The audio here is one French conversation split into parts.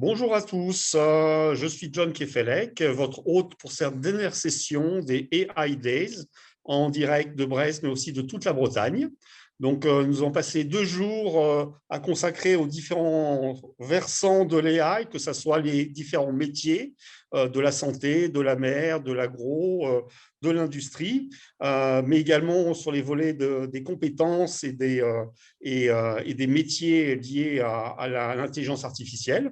Bonjour à tous, je suis John Kefelec, votre hôte pour cette dernière session des AI Days en direct de Brest, mais aussi de toute la Bretagne. Donc, nous avons passé 2 jours à consacrer aux différents versants de l'AI, que ce soit les différents métiers de la santé, de la mer, de l'agro, de l'industrie, mais également sur les volets des compétences et des métiers liés à l'intelligence artificielle.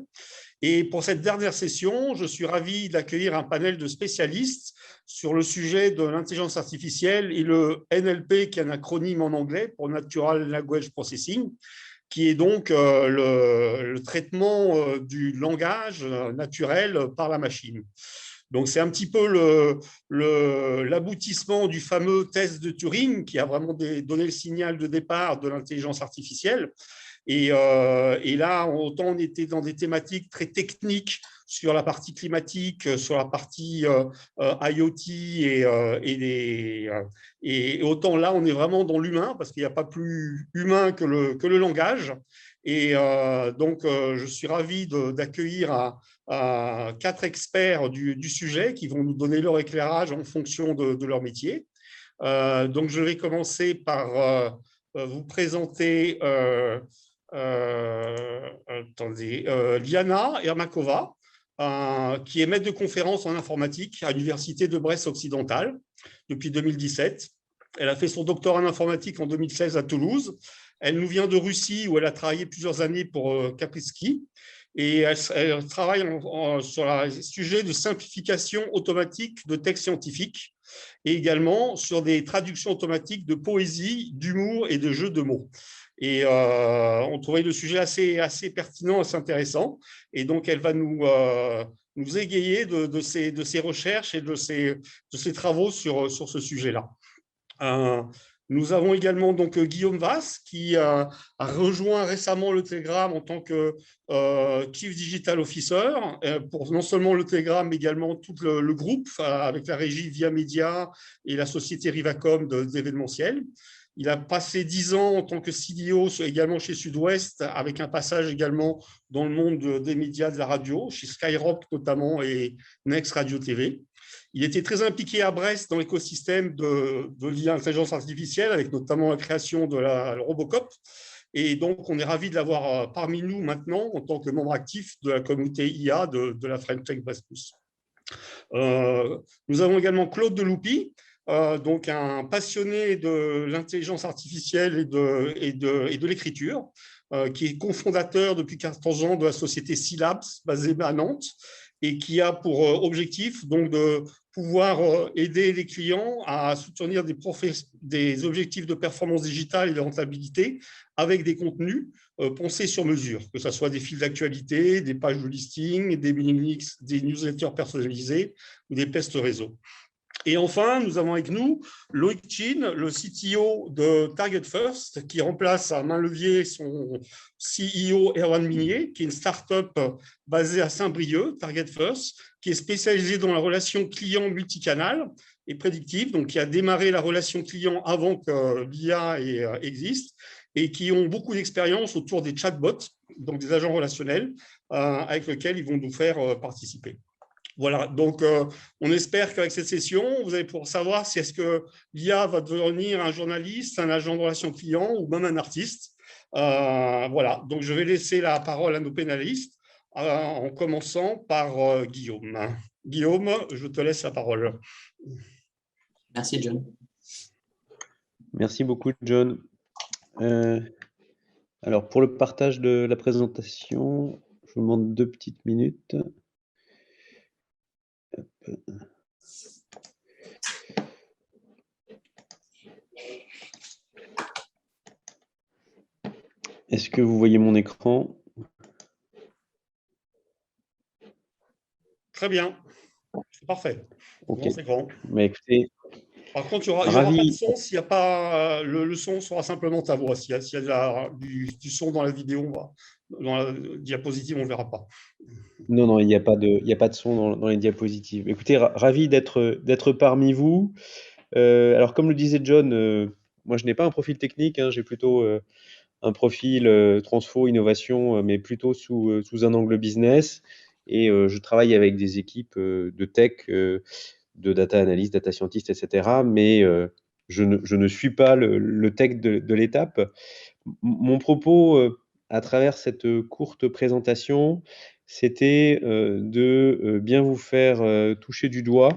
Et pour cette dernière session, je suis ravi d'accueillir un panel de spécialistes sur le sujet de l'intelligence artificielle et le NLP, qui est un acronyme en anglais pour Natural Language Processing, qui est donc le traitement du langage naturel par la machine. Donc, c'est un petit peu l'aboutissement du fameux test de Turing qui a vraiment donné le signal de départ de l'intelligence artificielle. Et là, autant on était dans des thématiques très techniques sur la partie climatique, sur la partie IoT et autant là, on est vraiment dans l'humain parce qu'il n'y a pas plus humain que le langage. Et donc, je suis ravi d'accueillir à 4 experts du sujet qui vont nous donner leur éclairage en fonction de leur métier. Donc, je vais commencer par vous présenter Liana Ermakova, qui est maître de conférence en informatique à l'Université de Brest occidentale depuis 2017. Elle a fait son doctorat en informatique en 2016 à Toulouse. Elle nous vient de Russie où elle a travaillé plusieurs années pour Kaspersky. Et elle travaille sur le sujet de simplification automatique de textes scientifiques et également sur des traductions automatiques de poésie, d'humour et de jeux de mots. Et on trouvait le sujet assez pertinent, assez intéressant. Et donc, elle va nous égayer de ses recherches et de ses travaux sur ce sujet-là. Nous avons également donc Guillaume Vasse qui a rejoint récemment le Telegram en tant que Chief Digital Officer pour non seulement le Telegram mais également tout le groupe avec la régie Via Media et la société Rivacom d'événementiel. Il a passé 10 ans en tant que CDO également chez Sud-Ouest, avec un passage également dans le monde des médias, de la radio, chez Skyrock notamment et Next Radio TV. Il était très impliqué à Brest dans l'écosystème de l'intelligence artificielle, avec notamment la création de la Robocop. Et donc, on est ravi de l'avoir parmi nous maintenant en tant que membre actif de la communauté IA de la French Tech Brest Plus. Nous avons également Claude Deloupi, donc un passionné de l'intelligence artificielle et de l'écriture, qui est cofondateur depuis 14 ans de la société Scilabs, basée à Nantes, et qui a pour objectif donc de pouvoir aider les clients à soutenir des objectifs de performance digitale et de rentabilité avec des contenus pensés sur mesure, que ce soit des fils d'actualité, des pages de listing, des mailing lists, des newsletters personnalisés ou des tests réseau. Et enfin, nous avons avec nous Loïc Chin, le CTO de Target First, qui remplace à main levier son CEO Erwan Minier, qui est une start-up basée à Saint-Brieuc, Target First, qui est spécialisée dans la relation client multicanal et prédictive, donc qui a démarré la relation client avant que l'IA existe, et qui ont beaucoup d'expérience autour des chatbots, donc des agents relationnels, avec lesquels ils vont nous faire participer. Voilà, donc on espère qu'avec cette session, vous allez pouvoir savoir si est-ce que l'IA va devenir un journaliste, un agent de relation client ou même un artiste. Voilà, donc je vais laisser la parole à nos pénalistes en commençant par Guillaume. Guillaume, je te laisse la parole. Merci, John. Merci beaucoup, John. Alors, pour le partage de la présentation, je vous demande 2 petites minutes. Est-ce que vous voyez mon écran? Très bien, c'est parfait. Ok. Grand écran. Mais écoutez, Par contre, il n'y aura pas de son s'il n'y a pas. Le son sera simplement ta voix. S'il y a du son dans la vidéo, dans la diapositive, on ne verra pas. Non, il n'y a pas de son dans les diapositives. Écoutez, ravi d'être parmi vous. Alors, comme le disait John, moi, je n'ai pas un profil technique, hein, j'ai plutôt un profil transfo, innovation, mais plutôt sous un angle business. Et je travaille avec des équipes de tech, de data analyst, data scientist, etc. Mais je ne suis pas le tech de l'étape. Mon propos, à travers cette courte présentation, c'était de bien vous faire toucher du doigt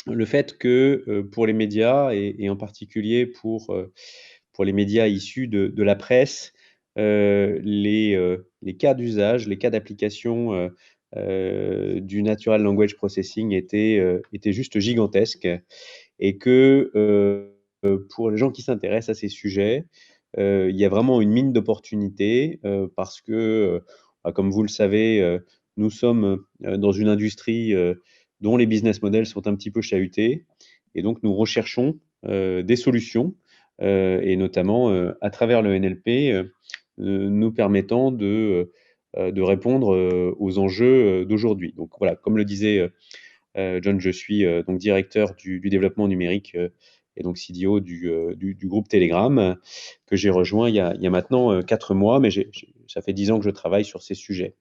le fait que pour les médias, et en particulier pour les médias issus de la presse, les cas d'usage, les cas d'application du Natural Language Processing étaient juste gigantesques, et que pour les gens qui s'intéressent à ces sujets, il y a vraiment une mine d'opportunités parce que, comme vous le savez, nous sommes dans une industrie dont les business models sont un petit peu chahutés, et donc nous recherchons des solutions, et notamment à travers le NLP, nous permettant de répondre aux enjeux d'aujourd'hui. Donc voilà, comme le disait John, je suis donc directeur du développement numérique et donc CDO du groupe Telegram, que j'ai rejoint il y a maintenant 4 mois, mais ça fait 10 ans que je travaille sur ces sujets.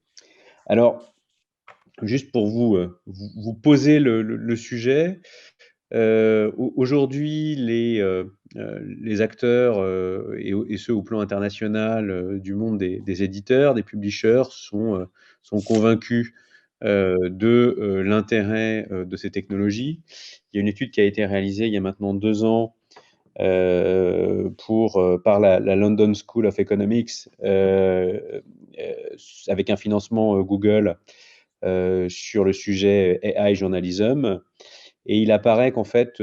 Alors, juste pour vous poser le sujet, aujourd'hui, les acteurs et ceux au plan international du monde des éditeurs, des publishers sont convaincus de l'intérêt de ces technologies. Il y a une étude qui a été réalisée il y a maintenant 2 ans par la London School of Economics avec un financement Google sur le sujet AI journalism. Et il apparaît qu'en fait,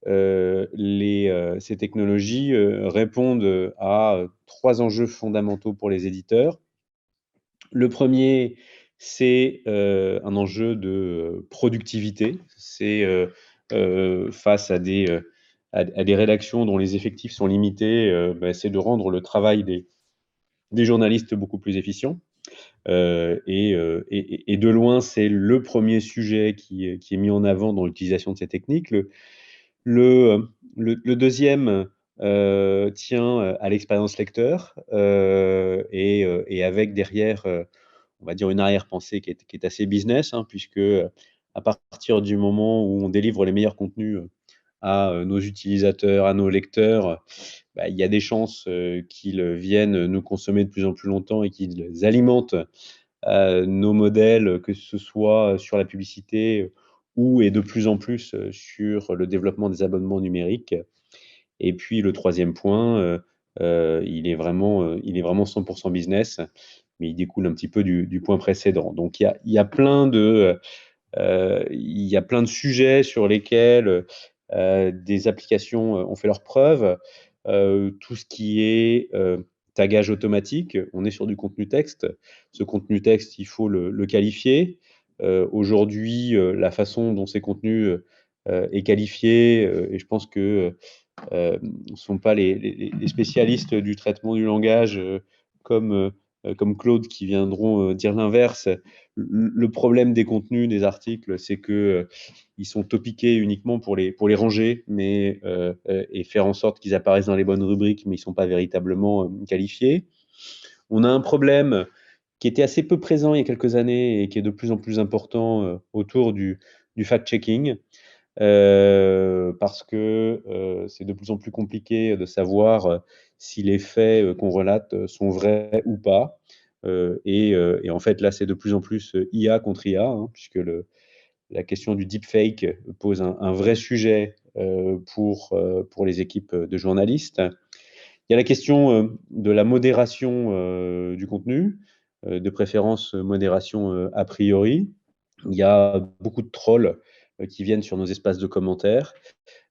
ces technologies répondent à 3 enjeux fondamentaux pour les éditeurs. Le premier, c'est un enjeu de productivité. C'est face à des rédactions dont les effectifs sont limités, c'est de rendre le travail des journalistes beaucoup plus efficient. Et de loin, c'est le premier sujet qui est mis en avant dans l'utilisation de ces techniques. Le deuxième tient à l'expérience lecteur et avec derrière, on va dire, une arrière-pensée qui est assez business, hein, puisque à partir du moment où on délivre les meilleurs contenus à nos utilisateurs, à nos lecteurs, il y a des chances qu'ils viennent nous consommer de plus en plus longtemps et qu'ils alimentent nos modèles, que ce soit sur la publicité ou et de plus en plus sur le développement des abonnements numériques. Et puis le troisième point, il est vraiment 100% business, mais il découle un petit peu du point précédent. Donc il y a plein de sujets sur lesquels des applications ont fait leurs preuves. Tout ce qui est tagage automatique, on est sur du contenu texte. Ce contenu texte, il faut le qualifier. Aujourd'hui, la façon dont ces contenus est qualifié, et je pense que ne sont pas les spécialistes du traitement du langage comme, comme Claude qui viendront dire l'inverse. Le problème des contenus, des articles, c'est que ils sont topiqués uniquement pour les ranger, et faire en sorte qu'ils apparaissent dans les bonnes rubriques, mais ils ne sont pas véritablement qualifiés. On a un problème qui était assez peu présent il y a quelques années et qui est de plus en plus important autour du fact-checking. Parce que c'est de plus en plus compliqué de savoir si les faits qu'on relate sont vrais ou pas. Et en fait, là, c'est de plus en plus IA contre IA, hein, puisque la question du deepfake pose un vrai sujet pour les équipes de journalistes. Il y a la question de la modération du contenu, de préférence modération a priori. Il y a beaucoup de trolls qui viennent sur nos espaces de commentaires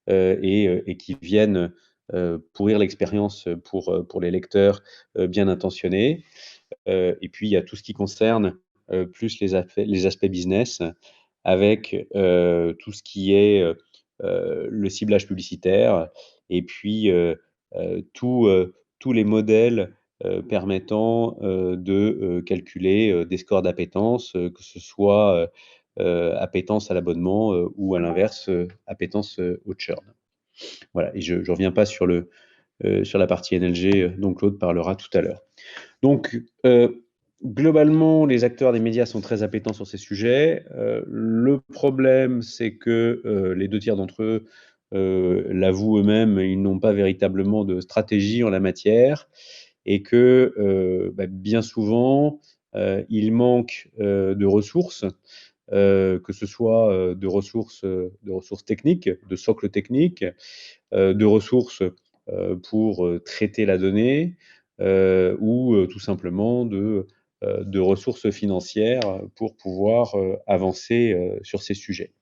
et qui viennent pourrir l'expérience pour les lecteurs bien intentionnés. Et puis, il y a tout ce qui concerne plus les aspects business, avec tout ce qui est le ciblage publicitaire, et puis tous les modèles permettant de calculer des scores d'appétence, que ce soit appétence à l'abonnement ou à l'inverse, appétence au churn. Voilà, et je ne reviens pas sur sur la partie NLG, dont Claude parlera tout à l'heure. Donc, globalement, les acteurs des médias sont très appétents sur ces sujets. Le problème, c'est que les 2 tiers d'entre eux l'avouent eux-mêmes, ils n'ont pas véritablement de stratégie en la matière et que bien souvent, il manque de ressources, que ce soit de ressources techniques, de socle technique, de ressources pour traiter la donnée ou tout simplement de ressources financières pour pouvoir avancer sur ces sujets.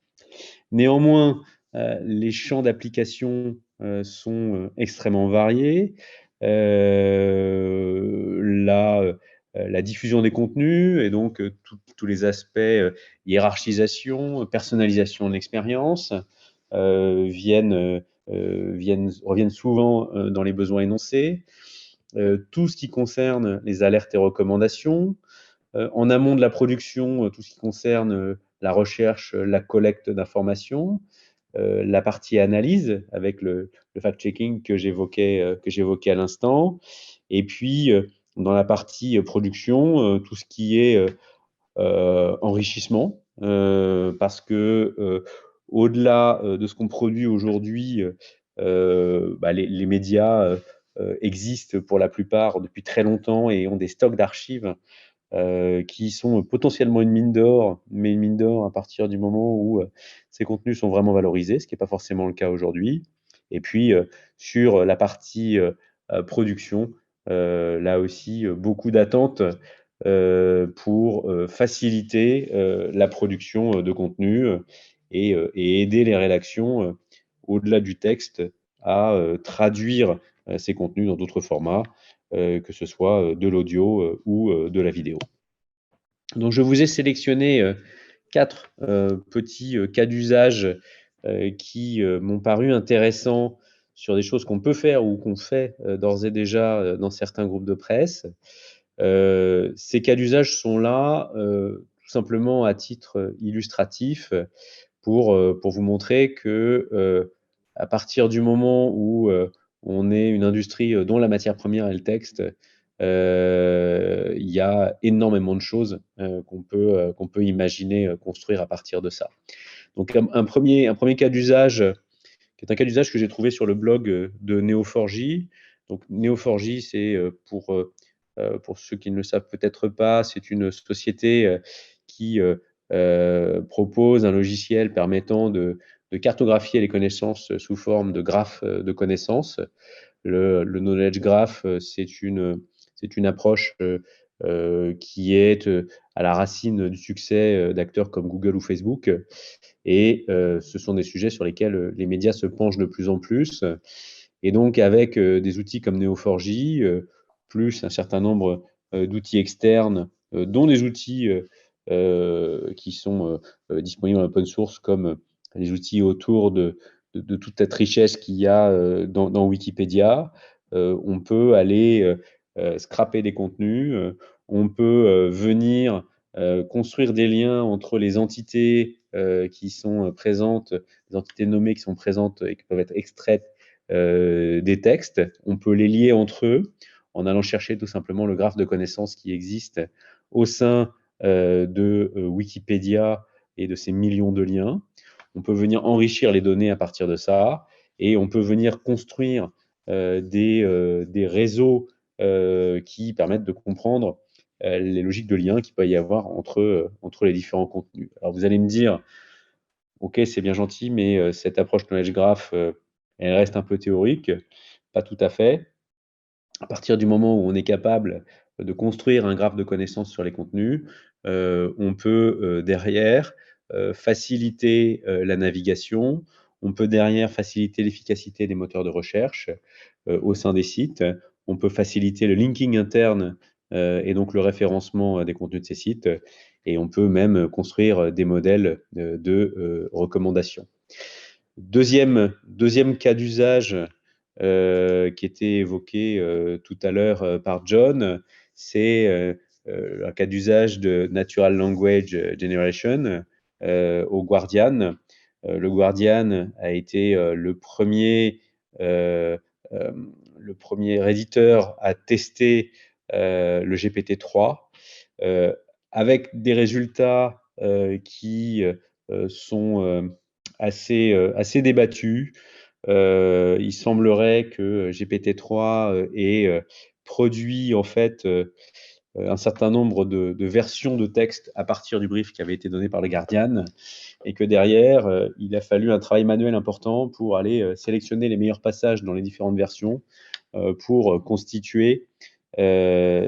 Néanmoins, les champs d'application sont extrêmement variés. La diffusion des contenus et donc tous les aspects hiérarchisation, personnalisation de l'expérience reviennent souvent dans les besoins énoncés. Tout ce qui concerne les alertes et recommandations. En amont de la production, tout ce qui concerne la recherche, la collecte d'informations, la partie analyse avec le fact-checking que j'évoquais à l'instant. Et puis, dans la partie production, tout ce qui est enrichissement, parce que au-delà de ce qu'on produit aujourd'hui, les médias existent pour la plupart depuis très longtemps et ont des stocks d'archives qui sont potentiellement une mine d'or, mais une mine d'or à partir du moment où ces contenus sont vraiment valorisés, ce qui n'est pas forcément le cas aujourd'hui. Et puis, sur la partie production, là aussi, beaucoup d'attentes pour faciliter la production de contenu et aider les rédactions, au-delà du texte, à traduire ces contenus dans d'autres formats, que ce soit de l'audio ou de la vidéo. Donc, je vous ai sélectionné 4 petits cas d'usage qui m'ont paru intéressants sur des choses qu'on peut faire ou qu'on fait d'ores et déjà dans certains groupes de presse. Ces cas d'usage sont là tout simplement à titre illustratif pour vous montrer que à partir du moment où on est une industrie dont la matière première est le texte, il y a énormément de choses qu'on peut imaginer construire à partir de ça. Donc un premier cas d'usage, qui est un cas d'usage que j'ai trouvé sur le blog de Neo4j. Donc Neo4j, c'est pour ceux qui ne le savent peut-être pas, c'est une société qui propose un logiciel permettant de cartographier les connaissances sous forme de graphes de connaissances. Le knowledge graph, c'est une approche qui est à la racine du succès d'acteurs comme Google ou Facebook. Et ce sont des sujets sur lesquels les médias se penchent de plus en plus. Et donc, avec des outils comme Neo4j, plus un certain nombre d'outils externes, dont des outils qui sont disponibles en open source, comme les outils autour de toute cette richesse qu'il y a dans Wikipédia, on peut aller scraper des contenus, on peut venir construire des liens entre les entités qui sont présentes, les entités nommées qui sont présentes et qui peuvent être extraites des textes. On peut les lier entre eux en allant chercher tout simplement le graphe de connaissances qui existe au sein de Wikipédia et de ces millions de liens. On peut venir enrichir les données à partir de ça et on peut venir construire des réseaux qui permettent de comprendre les logiques de lien qu'il peut y avoir entre les différents contenus. Alors vous allez me dire, ok, c'est bien gentil, mais cette approche knowledge graph, elle reste un peu théorique. Pas tout à fait. À partir du moment où on est capable de construire un graphe de connaissances sur les contenus, on peut derrière faciliter la navigation, on peut derrière faciliter l'efficacité des moteurs de recherche au sein des sites, on peut faciliter le linking interne et donc le référencement des contenus de ces sites, et on peut même construire des modèles de recommandation. Deuxième cas d'usage qui était évoqué tout à l'heure par John, c'est un cas d'usage de Natural Language Generation au Guardian. Le Guardian a été le premier le premier éditeur à tester le GPT-3 avec des résultats qui sont assez débattus. Il semblerait que GPT-3 ait produit en fait un certain nombre de versions de texte à partir du brief qui avait été donné par le Guardian, et que derrière, il a fallu un travail manuel important pour aller sélectionner les meilleurs passages dans les différentes versions pour constituer le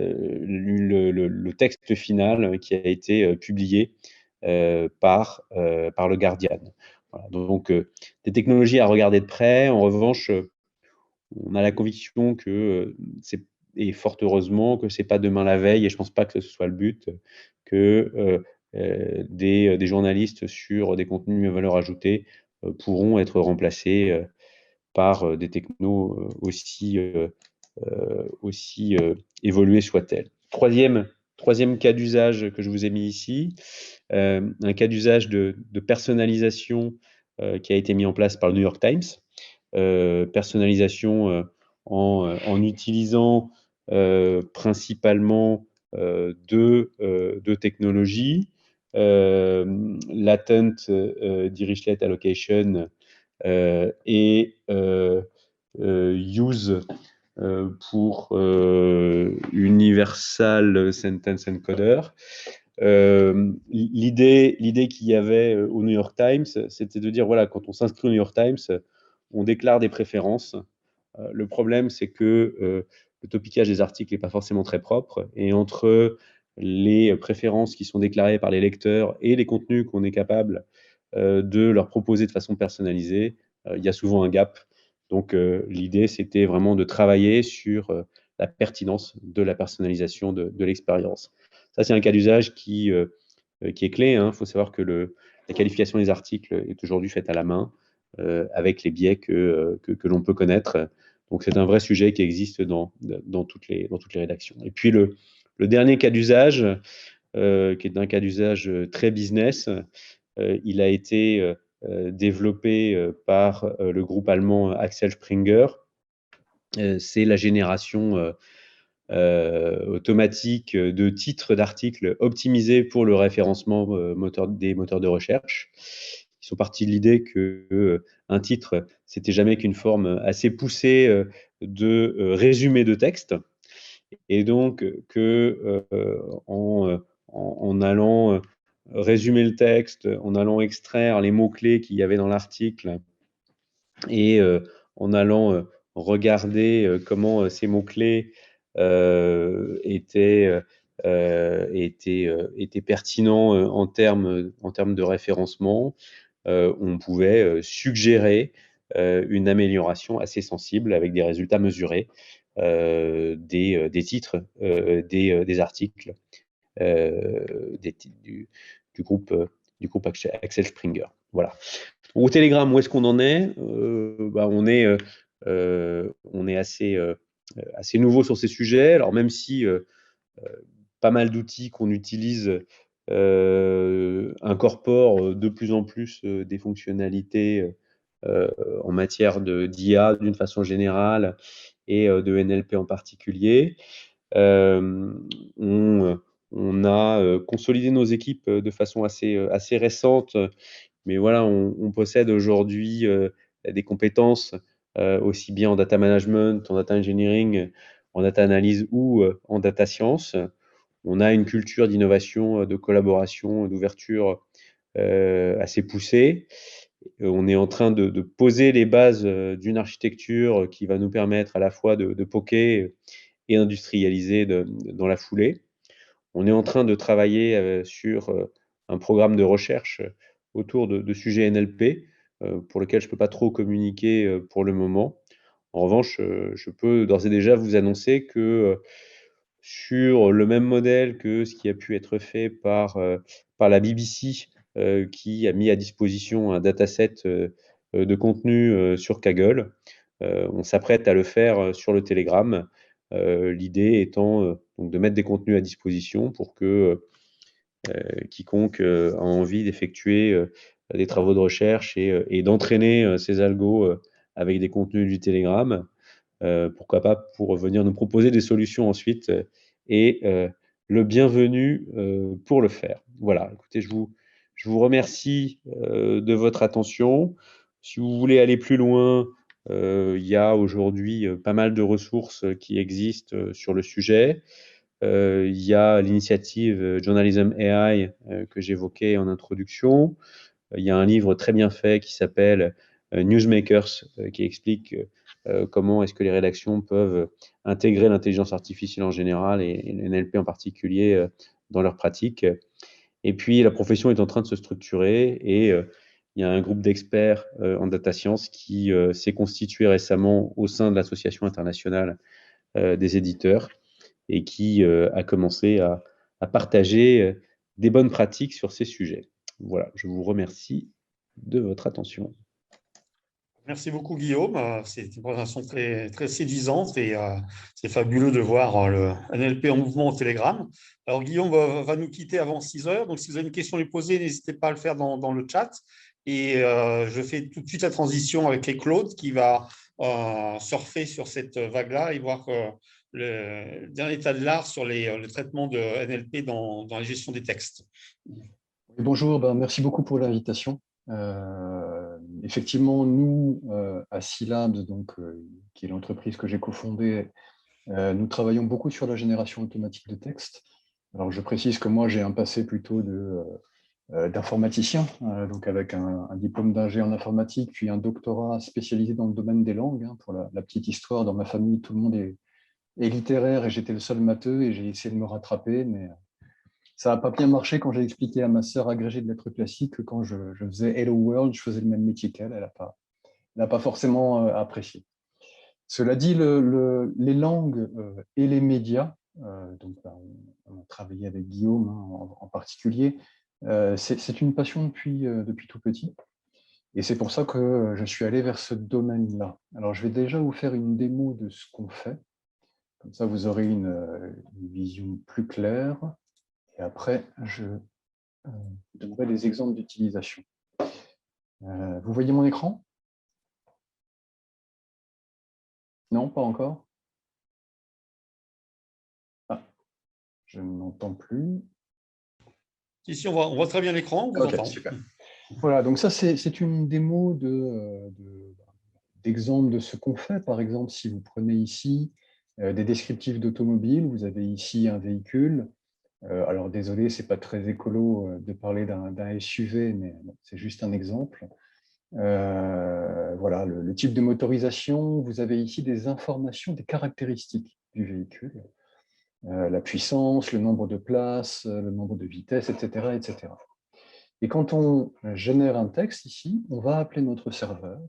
texte final qui a été publié par le Guardian. Voilà, donc, des technologies à regarder de près. En revanche, on a la conviction que c'est, et fort heureusement, que c'est pas demain la veille, et je pense pas que ce soit le but, que des journalistes sur des contenus à valeur ajoutée pourront être remplacés par des technos aussi évoluées soient-elles. Troisième cas d'usage que je vous ai mis ici, un cas d'usage de personnalisation qui a été mis en place par le New York Times. Personnalisation en utilisant principalement deux technologies, Latent Dirichlet Allocation et Use pour Universal Sentence Encoder. L'idée qu'il y avait au New York Times, c'était de dire, voilà, quand on s'inscrit au New York Times, on déclare des préférences. Le problème, c'est que le topicage des articles n'est pas forcément très propre, et entre les préférences qui sont déclarées par les lecteurs et les contenus qu'on est capable de leur proposer de façon personnalisée, il y a souvent un gap. Donc, l'idée, c'était vraiment de travailler sur la pertinence de la personnalisation de l'expérience. Ça, c'est un cas d'usage qui est clé. Il faut savoir que la qualification des articles est aujourd'hui faite à la main, avec les biais que l'on peut connaître. Donc, c'est un vrai sujet qui existe dans toutes les rédactions. Et puis, le dernier cas d'usage, qui est un cas d'usage très business, il a été développé par le groupe allemand Axel Springer. C'est la génération automatique de titres d'articles optimisés pour le référencement des moteurs de recherche. Ils sont partis de l'idée que un titre, c'était jamais qu'une forme assez poussée de résumé de texte, et donc que en allant résumer le texte, en allant extraire les mots-clés qu'il y avait dans l'article, et en allant regarder comment ces mots-clés étaient pertinents en termes de référencement, on pouvait suggérer une amélioration assez sensible avec des résultats mesurés des titres des articles du groupe Axel Springer. Voilà. Au Telegram, où est-ce qu'on en est? On est assez nouveau sur ces sujets. Alors, même si pas mal d'outils qu'on utilise incorporent de plus en plus des fonctionnalités en matière d'IA d'une façon générale, et de NLP en particulier, on a consolidé nos équipes de façon assez récente, mais voilà, on possède aujourd'hui des compétences aussi bien en data management, en data engineering, en data analyse ou en data science. On a une culture d'innovation, de collaboration, d'ouverture assez poussée. On est en train de poser les bases d'une architecture qui va nous permettre à la fois de poker et industrialiser dans la foulée. On est en train de travailler sur un programme de recherche autour de sujets NLP, pour lequel je ne peux pas trop communiquer pour le moment. En revanche, je peux d'ores et déjà vous annoncer que sur le même modèle que ce qui a pu être fait par la BBC, qui a mis à disposition un dataset de contenu sur Kaggle, on s'apprête à le faire sur le Telegram. L'idée étant donc de mettre des contenus à disposition pour que quiconque a envie d'effectuer des travaux de recherche et d'entraîner ces algos avec des contenus du Telegram pourquoi pas pour venir nous proposer des solutions ensuite et le bienvenu pour le faire. Voilà, écoutez, je vous remercie de votre attention. Si vous voulez aller plus loin, il y a aujourd'hui pas mal de ressources qui existent sur le sujet. Il y a l'initiative Journalism AI que j'évoquais en introduction. Il y a un livre très bien fait qui s'appelle Newsmakers qui explique comment est-ce que les rédactions peuvent intégrer l'intelligence artificielle en général et l'NLP en particulier dans leur pratique. Et puis, la profession est en train de se structurer et il y a un groupe d'experts en data science qui s'est constitué récemment au sein de l'Association internationale des éditeurs et qui a commencé à partager des bonnes pratiques sur ces sujets. Voilà, je vous remercie de votre attention. Merci beaucoup, Guillaume. C'est une présentation très, très séduisante et c'est fabuleux de voir le NLP en mouvement au Telegram. Alors, Guillaume va nous quitter avant 6 heures. Donc, si vous avez une question à lui poser, n'hésitez pas à le faire dans le chat. Et je fais tout de suite la transition avec Claude qui va surfer sur cette vague-là et voir le dernier état de l'art sur le traitement de NLP dans la gestion des textes. Bonjour, merci beaucoup pour l'invitation. Effectivement, nous, à Scilabs, qui est l'entreprise que j'ai cofondée, nous travaillons beaucoup sur la génération automatique de texte. Alors, je précise que moi, j'ai un passé plutôt d'informaticien, donc avec un diplôme d'ingé en informatique, puis un doctorat spécialisé dans le domaine des langues. Pour la petite histoire, dans ma famille, tout le monde est littéraire et j'étais le seul matheux et j'ai essayé de me rattraper, mais ça n'a pas bien marché quand j'ai expliqué à ma sœur agrégée de lettres classiques que quand je faisais Hello World, je faisais le même métier qu'elle. Elle n'a pas forcément apprécié. Cela dit, les langues et les médias, on a travaillé avec Guillaume en particulier, c'est une passion depuis tout petit. Et c'est pour ça que je suis allé vers ce domaine-là. Alors, je vais déjà vous faire une démo de ce qu'on fait. Comme ça, vous aurez une vision plus claire. Et après, je donnerai des exemples d'utilisation. Vous voyez mon écran? Non, pas encore? Ah, je ne m'entends plus. Ici, on voit très bien l'écran, on vous entend. Super. Voilà, donc ça, c'est une démo d'exemple de ce qu'on fait. Par exemple, si vous prenez ici des descriptifs d'automobile, vous avez ici un véhicule. Alors, désolé, ce n'est pas très écolo de parler d'un SUV, mais c'est juste un exemple. Voilà, le type de motorisation, vous avez ici des informations, des caractéristiques du véhicule. La puissance, le nombre de places, le nombre de vitesses, etc., etc. Et quand on génère un texte ici, on va appeler notre serveur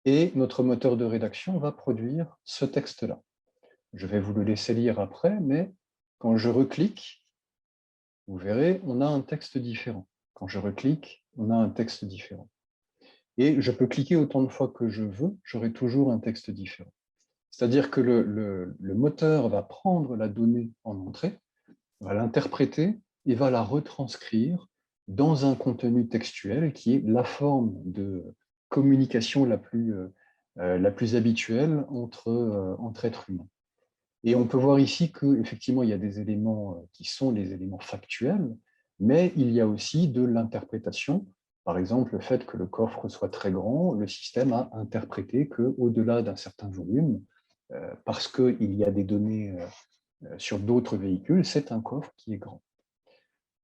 et notre moteur de rédaction va produire ce texte-là. Je vais vous le laisser lire après, mais quand je reclique, vous verrez, on a un texte différent. Quand je reclique, on a un texte différent. Et je peux cliquer autant de fois que je veux, j'aurai toujours un texte différent. C'est-à-dire que le moteur va prendre la donnée en entrée, va l'interpréter et va la retranscrire dans un contenu textuel qui est la forme de communication la plus habituelle entre êtres humains. Et on peut voir ici qu'effectivement, il y a des éléments qui sont les éléments factuels, mais il y a aussi de l'interprétation. Par exemple, le fait que le coffre soit très grand, le système a interprété qu'au-delà d'un certain volume, parce qu'il y a des données sur d'autres véhicules, c'est un coffre qui est grand.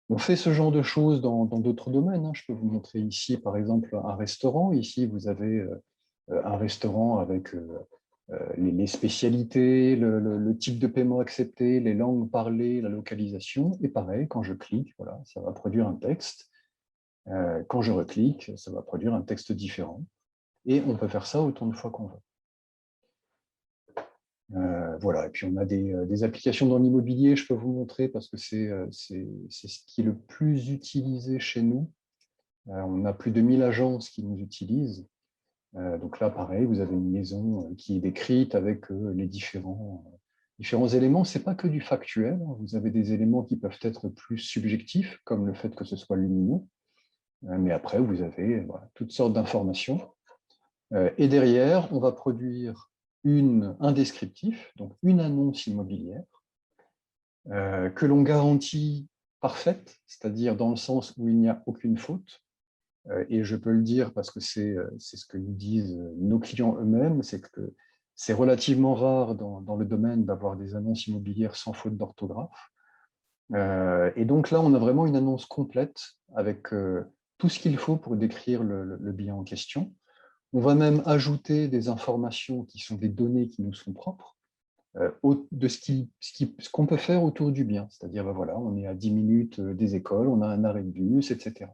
On fait ce genre de choses dans d'autres domaines. Je peux vous montrer ici, par exemple, un restaurant. Ici, vous avez un restaurant avec les spécialités, le type de paiement accepté, les langues parlées, la localisation. Et pareil, quand je clique, voilà, ça va produire un texte. Quand je reclique, ça va produire un texte différent. Et on peut faire ça autant de fois qu'on veut. Voilà, et puis on a des applications dans l'immobilier, je peux vous montrer parce que c'est ce qui est le plus utilisé chez nous. On a plus de 1000 agences qui nous utilisent. Donc là, pareil, vous avez une maison qui est décrite avec les différents éléments. Ce n'est pas que du factuel, vous avez des éléments qui peuvent être plus subjectifs, comme le fait que ce soit lumineux. Mais après, vous avez toutes sortes d'informations. Et derrière, on va produire un descriptif, donc une annonce immobilière, que l'on garantit parfaite, c'est-à-dire dans le sens où il n'y a aucune faute. Et je peux le dire parce que c'est ce que nous disent nos clients eux-mêmes, c'est que c'est relativement rare dans le domaine d'avoir des annonces immobilières sans faute d'orthographe. Et donc là, on a vraiment une annonce complète avec tout ce qu'il faut pour décrire le bien en question. On va même ajouter des informations qui sont des données qui nous sont propres, de ce qu'on peut faire autour du bien. C'est-à-dire, ben voilà, on est à 10 minutes des écoles, on a un arrêt de bus, etc.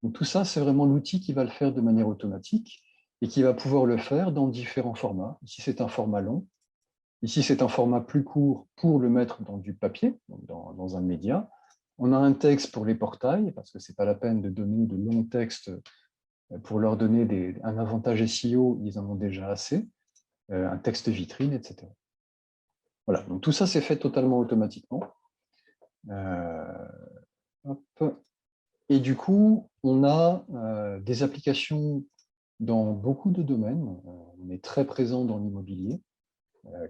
Donc tout ça, c'est vraiment l'outil qui va le faire de manière automatique et qui va pouvoir le faire dans différents formats. Ici, c'est un format long. Ici, c'est un format plus court pour le mettre dans du papier, donc dans un média. On a un texte pour les portails, parce que ce n'est pas la peine de donner de longs textes pour leur donner un avantage SEO, ils en ont déjà assez, un texte vitrine, etc. Voilà, donc tout ça, c'est fait totalement automatiquement. Et du coup, on a des applications dans beaucoup de domaines. On est très présent dans l'immobilier,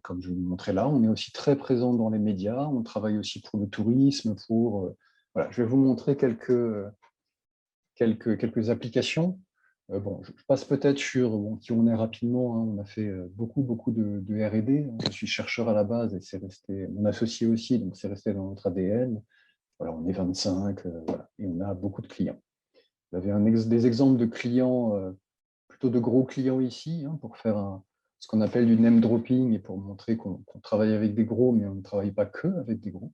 comme je vous le montrais là. On est aussi très présent dans les médias. On travaille aussi pour le tourisme. Voilà, je vais vous montrer quelques applications. Bon, je passe peut-être sur qui on est rapidement. On a fait beaucoup de R&D. Je suis chercheur à la base et c'est resté, mon associé aussi, donc c'est resté dans notre ADN. Voilà, on est 25 voilà, et on a beaucoup de clients. Vous avez des exemples de clients, plutôt de gros clients ici, pour faire ce qu'on appelle du name dropping et pour montrer qu'on travaille avec des gros, mais on ne travaille pas que avec des gros.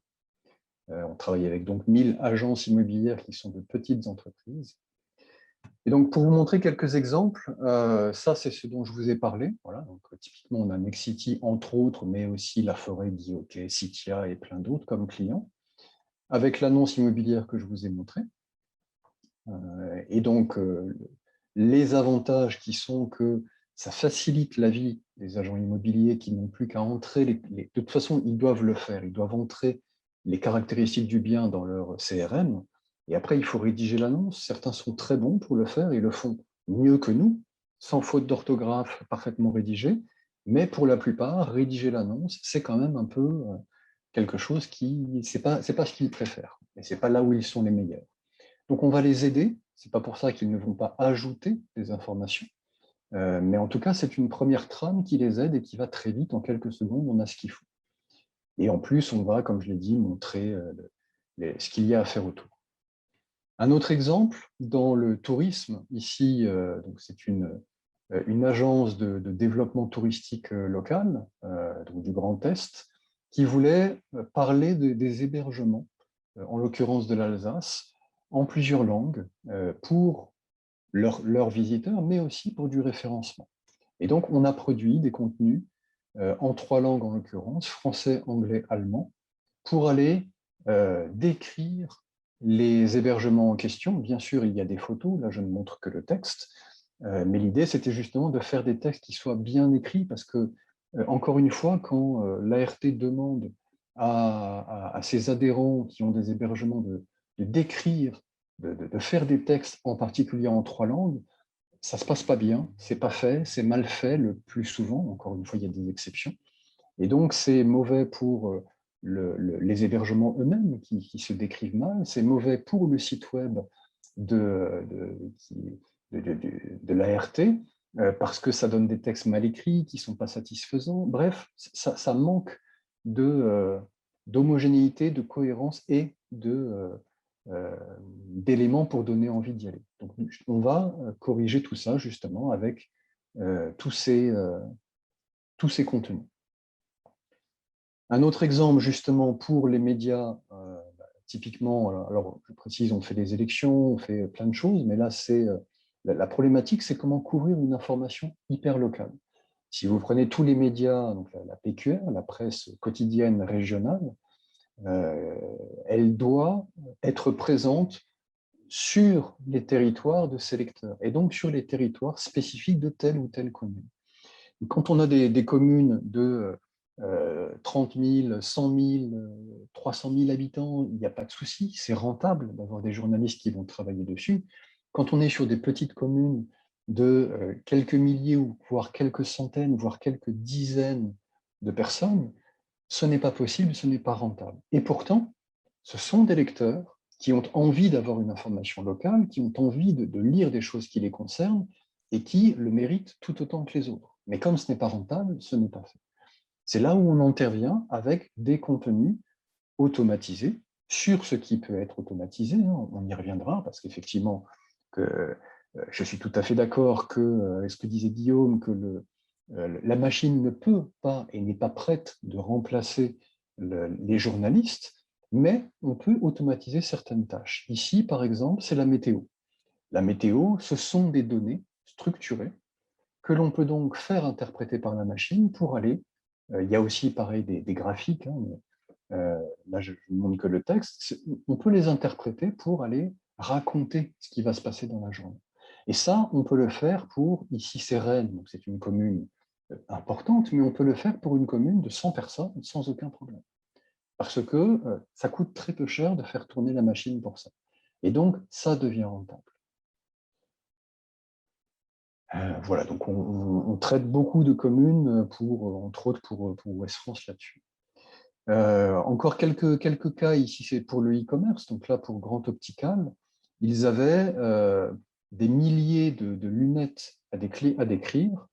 On travaille avec donc 1000 agences immobilières qui sont de petites entreprises. Et donc, pour vous montrer quelques exemples, ça, c'est ce dont je vous ai parlé. Voilà, donc, typiquement, on a Nexity, entre autres, mais aussi La Forêt, Dioc, Citia et plein d'autres comme clients, avec l'annonce immobilière que je vous ai montrée. Et donc, les avantages qui sont que ça facilite la vie des agents immobiliers qui n'ont plus qu'à entrer, de toute façon, ils doivent le faire, ils doivent entrer les caractéristiques du bien dans leur CRM, et après, il faut rédiger l'annonce. Certains sont très bons pour le faire, ils le font mieux que nous, sans faute d'orthographe, parfaitement rédigé, mais pour la plupart, rédiger l'annonce, c'est quand même un peu quelque chose qui, c'est pas ce qu'ils préfèrent, et c'est pas là où ils sont les meilleurs. Donc, on va les aider. Ce n'est pas pour ça qu'ils ne vont pas ajouter des informations. Mais en tout cas, c'est une première trame qui les aide et qui va très vite. En quelques secondes, on a ce qu'il faut. Et en plus, on va, comme je l'ai dit, montrer ce qu'il y a à faire autour. Un autre exemple, dans le tourisme, ici, c'est une agence de développement touristique local, donc du Grand Est, qui voulait parler des hébergements, en l'occurrence de l'Alsace, en plusieurs langues pour leurs visiteurs, mais aussi pour du référencement. Et donc, on a produit des contenus en 3 langues en l'occurrence, français, anglais, allemand, pour aller décrire les hébergements en question. Bien sûr, il y a des photos, là je ne montre que le texte, mais l'idée c'était justement de faire des textes qui soient bien écrits parce que, encore une fois, quand l'ART demande à ses adhérents qui ont des hébergements de d'écrire, de faire des textes, en particulier en 3 langues, ça ne se passe pas bien, c'est pas fait, c'est mal fait le plus souvent, encore une fois, il y a des exceptions. Et donc, c'est mauvais pour les hébergements eux-mêmes qui se décrivent mal, c'est mauvais pour le site web de l'ART, parce que ça donne des textes mal écrits qui ne sont pas satisfaisants. Bref, ça manque d'homogénéité, de cohérence et d'éléments pour donner envie d'y aller. Donc, on va corriger tout ça justement avec tous ces contenus. Un autre exemple justement pour les médias, typiquement, alors je précise, on fait des élections, on fait plein de choses, mais là, la problématique, c'est comment couvrir une information hyper locale. Si vous prenez tous les médias, donc la PQR, la presse quotidienne régionale, elle doit être présente sur les territoires de ces lecteurs, et donc sur les territoires spécifiques de telle ou telle commune. Et quand on a des communes de 30 000, 100 000, 300 000 habitants, il n'y a pas de souci, c'est rentable d'avoir des journalistes qui vont travailler dessus. Quand on est sur des petites communes de quelques milliers, ou voire quelques centaines, voire quelques dizaines de personnes, ce n'est pas possible, ce n'est pas rentable. Et pourtant, ce sont des lecteurs qui ont envie d'avoir une information locale, qui ont envie de lire des choses qui les concernent et qui le méritent tout autant que les autres. Mais comme ce n'est pas rentable, ce n'est pas fait. C'est là où on intervient avec des contenus automatisés sur ce qui peut être automatisé. On y reviendra parce qu'effectivement, je suis tout à fait d'accord que ce que disait Guillaume, que la machine ne peut pas et n'est pas prête de remplacer les journalistes, mais on peut automatiser certaines tâches. Ici, par exemple, c'est la météo. La météo, ce sont des données structurées que l'on peut donc faire interpréter par la machine pour aller. Il y a aussi, pareil, des graphiques. Là, je ne montre que le texte. On peut les interpréter pour aller raconter ce qui va se passer dans la journée. Et ça, on peut le faire pour, ici c'est Rennes, donc c'est une commune importante, mais on peut le faire pour une commune de 100 personnes sans aucun problème. Parce que ça coûte très peu cher de faire tourner la machine pour ça. Et donc, ça devient rentable. Voilà, donc on traite beaucoup de communes, entre autres pour Ouest France là-dessus. Encore quelques cas, ici c'est pour le e-commerce, donc là pour Grand Optical, ils avaient des milliers de lunettes à décrire,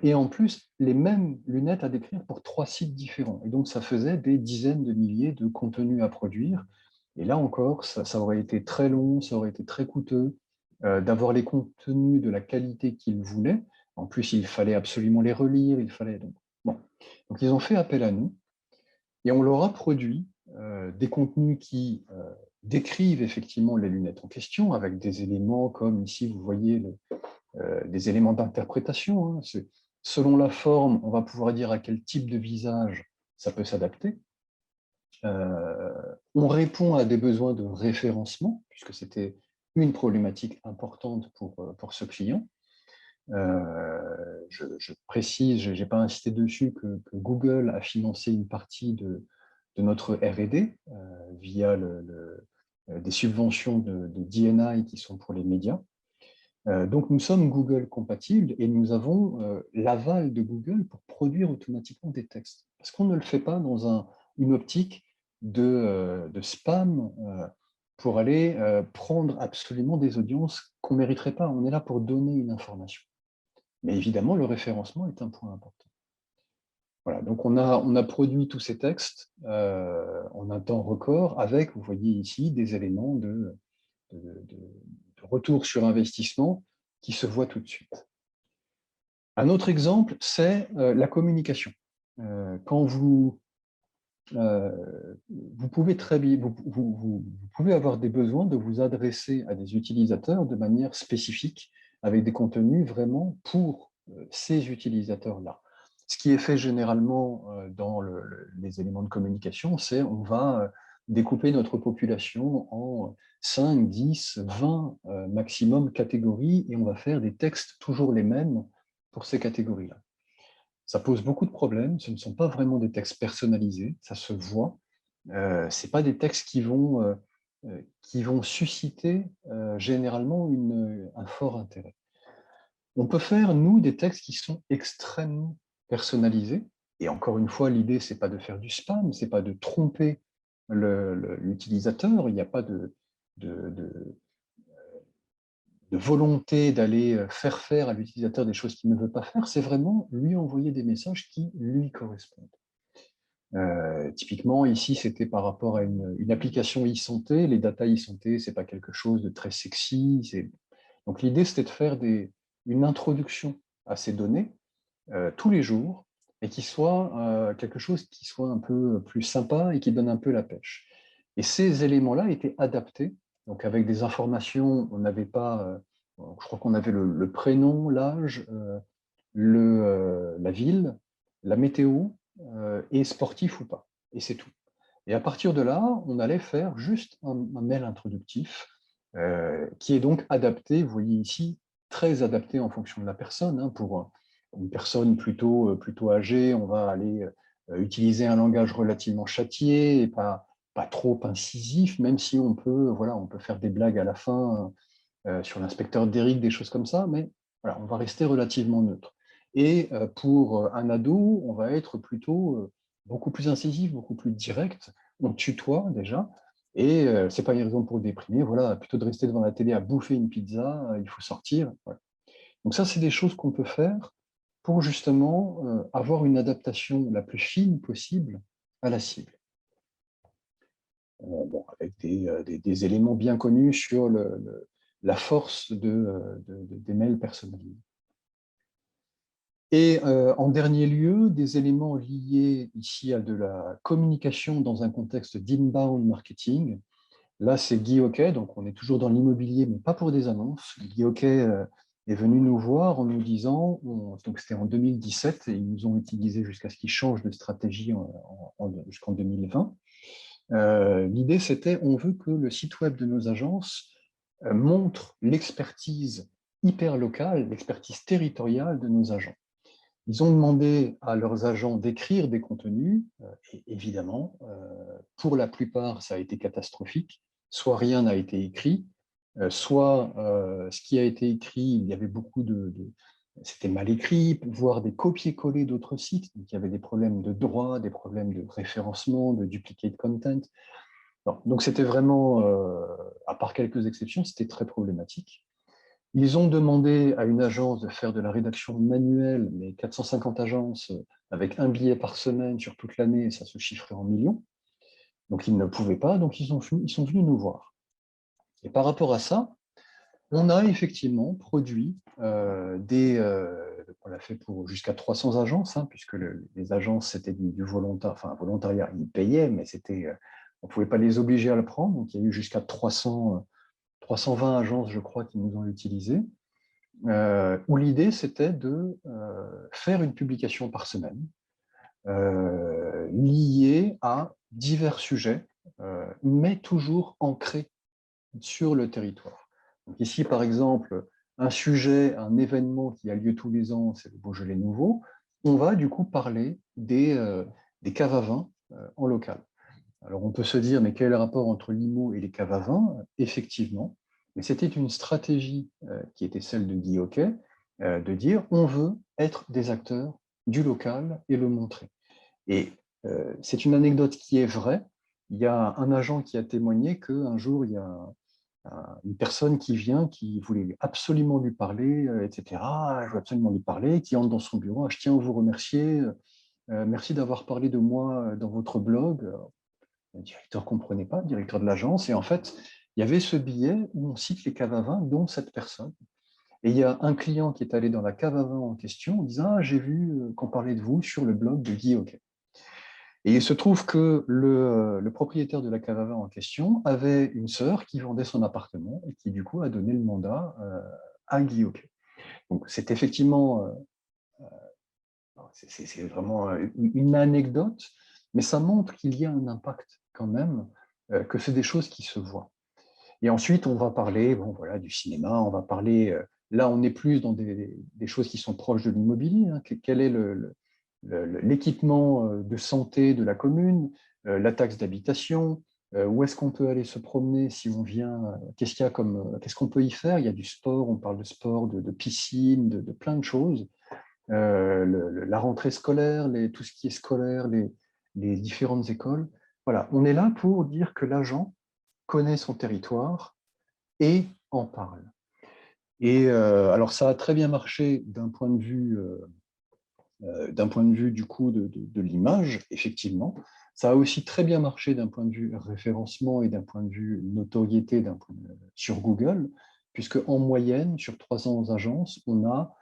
et en plus les mêmes lunettes à décrire pour 3 sites différents. Et donc ça faisait des dizaines de milliers de contenus à produire. Et là encore, ça aurait été très long, ça aurait été très coûteux d'avoir les contenus de la qualité qu'ils voulaient. En plus, il fallait absolument les relire, il fallait donc. Bon. Donc ils ont fait appel à nous. Et on leur a produit des contenus qui décrivent effectivement les lunettes en question, avec des éléments comme ici, vous voyez, des éléments d'interprétation. Selon la forme, on va pouvoir dire à quel type de visage ça peut s'adapter. On répond à des besoins de référencement, puisque c'était une problématique importante pour ce client. Je précise, je n'ai pas insisté dessus, que Google a financé une partie de notre R&D via des subventions de DNI qui sont pour les médias. Donc nous sommes Google compatibles et nous avons l'aval de Google pour produire automatiquement des textes. Parce qu'on ne le fait pas dans une optique de spam pour aller prendre absolument des audiences qu'on ne mériterait pas. On est là pour donner une information. Mais évidemment, le référencement est un point important. Voilà, donc on a produit tous ces textes en un temps record avec, vous voyez ici, des éléments de retour sur investissement qui se voient tout de suite. Un autre exemple, c'est la communication. Quand vous pouvez vous pouvez avoir des besoins de vous adresser à des utilisateurs de manière spécifique, avec des contenus vraiment pour ces utilisateurs-là. Ce qui est fait généralement dans les éléments de communication, c'est on va découper notre population en 5, 10, 20 maximum catégories et on va faire des textes toujours les mêmes pour ces catégories-là. Ça pose beaucoup de problèmes, ce ne sont pas vraiment des textes personnalisés, ça se voit. Ce n'est pas des textes qui vont susciter généralement un fort intérêt. On peut faire, nous, des textes qui sont extrêmement personnalisés. Et encore une fois, l'idée, ce n'est pas de faire du spam, ce n'est pas de tromper l'utilisateur. Il n'y a pas de volonté d'aller faire à l'utilisateur des choses qu'il ne veut pas faire. C'est vraiment lui envoyer des messages qui lui correspondent. Typiquement, ici, c'était par rapport à une application e-santé. Les data e-santé, ce n'est pas quelque chose de très sexy. Donc, l'idée, c'était de faire une introduction à ces données tous les jours et qui soit quelque chose qui soit un peu plus sympa et qui donne un peu la pêche. Et ces éléments-là étaient adaptés, donc avec des informations, on n'avait pas, je crois qu'on avait le prénom, l'âge, la ville, la météo et sportif ou pas. Et c'est tout. Et à partir de là, on allait faire juste un mail introductif qui est donc adapté, vous voyez ici, très adapté en fonction de la personne. Pour une personne plutôt âgée, on va aller utiliser un langage relativement châtié et pas trop incisif, même si on peut faire des blagues à la fin sur l'inspecteur d'Eric, des choses comme ça, mais Voilà, on va rester relativement neutre. Et pour un ado, on va être plutôt beaucoup plus incisif, beaucoup plus direct. On tutoie déjà. Et ce n'est pas une raison pour déprimer. Voilà, plutôt de rester devant la télé à bouffer une pizza, il faut sortir. Voilà. Donc ça, c'est des choses qu'on peut faire pour justement avoir une adaptation la plus fine possible à la cible. Bon, avec des éléments bien connus sur la force des mails personnalisés. Et en dernier lieu, des éléments liés ici à de la communication dans un contexte d'inbound marketing. Là, c'est Guy Hockey, donc on est toujours dans l'immobilier, mais pas pour des annonces. Guy Hockey est venu nous voir en nous disant, donc c'était en 2017, et ils nous ont utilisé jusqu'à ce qu'ils changent de stratégie jusqu'en 2020. L'idée, c'était, on veut que le site web de nos agences montre l'expertise hyper locale, l'expertise territoriale de nos agents. Ils ont demandé à leurs agents d'écrire des contenus, et évidemment, pour la plupart, ça a été catastrophique. Soit rien n'a été écrit, soit ce qui a été écrit, il y avait beaucoup c'était mal écrit, voire des copier-coller d'autres sites. Donc, il y avait des problèmes de droit, des problèmes de référencement, de duplicate content. Non, donc, c'était vraiment, à part quelques exceptions, c'était très problématique. Ils ont demandé à une agence de faire de la rédaction manuelle, mais 450 agences avec un billet par semaine sur toute l'année, ça se chiffrait en millions. Donc, ils ne pouvaient pas, donc ils sont venus nous voir. Et par rapport à ça, on a effectivement produit on l'a fait pour jusqu'à 300 agences, hein, puisque les agences, c'était du volontariat, enfin, volontariat, ils payaient, mais on ne pouvait pas les obliger à le prendre. Donc, il y a eu jusqu'à 320 agences, je crois, qui nous ont utilisés. Où l'idée, c'était de faire une publication par semaine liée à divers sujets, mais toujours ancrés sur le territoire. Donc ici, par exemple, un sujet, un événement qui a lieu tous les ans, c'est le Beaujolais Nouveau, on va du coup parler des caves à vin en local. Alors on peut se dire, mais quel est le rapport entre l'IMO et les caves à vin? Effectivement, mais c'était une stratégie qui était celle de Guy Hockey, de dire on veut être des acteurs du local et le montrer. Et c'est une anecdote qui est vraie. Il y a un agent qui a témoigné qu'un jour, il y a une personne qui vient, qui voulait absolument lui parler, etc. Je veux absolument lui parler, qui entre dans son bureau. Je tiens à vous remercier. Merci d'avoir parlé de moi dans votre blog. Le directeur ne comprenait pas, le directeur de l'agence. Et en fait, il y avait ce billet où on cite les caves à vin, dont cette personne. Et il y a un client qui est allé dans la cave à vin en question en disant « Ah, j'ai vu qu'on parlait de vous sur le blog de Guy Hockey ». Et il se trouve que le propriétaire de la cave à vin en question avait une sœur qui vendait son appartement et qui, du coup, a donné le mandat à Guy Hockey. Donc, c'est effectivement, c'est vraiment une anecdote, mais ça montre qu'il y a un impact quand même, que c'est des choses qui se voient. Et ensuite, on va parler du cinéma, on va parler, là, on est plus dans des choses qui sont proches de l'immobilier. Hein. Quel est l'équipement de santé de la commune, la taxe d'habitation, où est-ce qu'on peut aller se promener si on vient, qu'est-ce qu'on peut y faire? Il y a du sport, on parle de sport, de piscine, de plein de choses. La rentrée scolaire, tout ce qui est scolaire, les différentes écoles. Voilà, on est là pour dire que l'agent connaît son territoire et en parle. Et alors, ça a très bien marché d'un point de vue du coup de l'image, effectivement. Ça a aussi très bien marché d'un point de vue référencement et d'un point de vue notoriété sur Google, puisque en moyenne, sur 300 agences, on a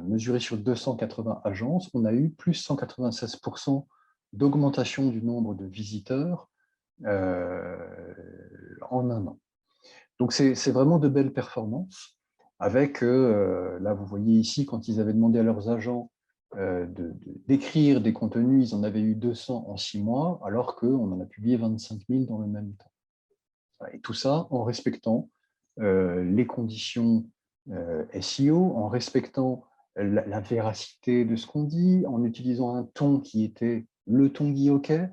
mesuré sur 280 agences, on a eu plus 196% d'augmentation du nombre de visiteurs en un an. Donc, c'est vraiment de belles performances avec, là, vous voyez ici, quand ils avaient demandé à leurs agents d'écrire des contenus, ils en avaient eu 200 en 6 mois, alors qu'on en a publié 25 000 dans le même temps. Et tout ça en respectant les conditions SEO, en respectant la véracité de ce qu'on dit, en utilisant un ton qui était le ton Guy Hockey,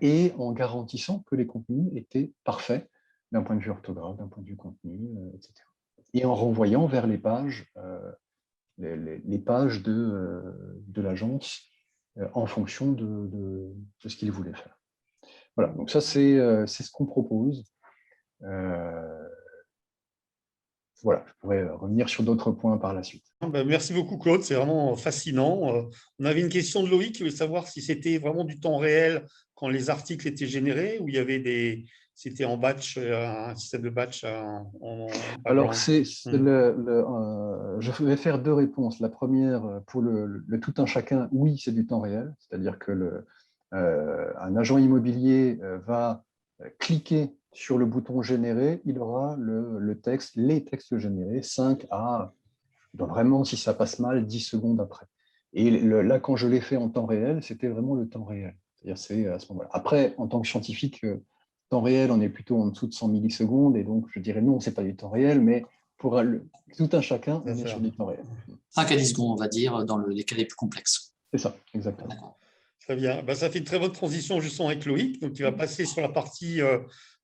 et en garantissant que les contenus étaient parfaits d'un point de vue orthographe, d'un point de vue contenu, etc. et en renvoyant vers les pages, les pages de l'agence en fonction de ce qu'il voulait faire. Voilà, donc ça c'est ce qu'on propose. Voilà, je pourrais revenir sur d'autres points par la suite. Merci beaucoup, Claude. C'est vraiment fascinant. On avait une question de Loïc qui voulait savoir si c'était vraiment du temps réel quand les articles étaient générés ou il y avait c'était en batch, un système de batch Alors, je vais faire deux réponses. La première, pour le tout un chacun, oui, c'est du temps réel. C'est-à-dire que un agent immobilier va cliquer sur le bouton générer, il aura les textes générés, 5 à, vraiment, si ça passe mal, 10 secondes après. Et là, quand je l'ai fait en temps réel, c'était vraiment le temps réel. C'est-à-dire, c'est à ce moment-là. Après, en tant que scientifique, temps réel, on est plutôt en dessous de 100 millisecondes, et donc je dirais non, ce n'est pas du temps réel, mais pour tout un chacun, on est sur du temps réel. 5 à 10 secondes, on va dire, dans les cas les plus complexes. C'est ça, exactement. Très bien. Ça fait une très bonne transition justement avec Loïc. Donc, il va passer sur la partie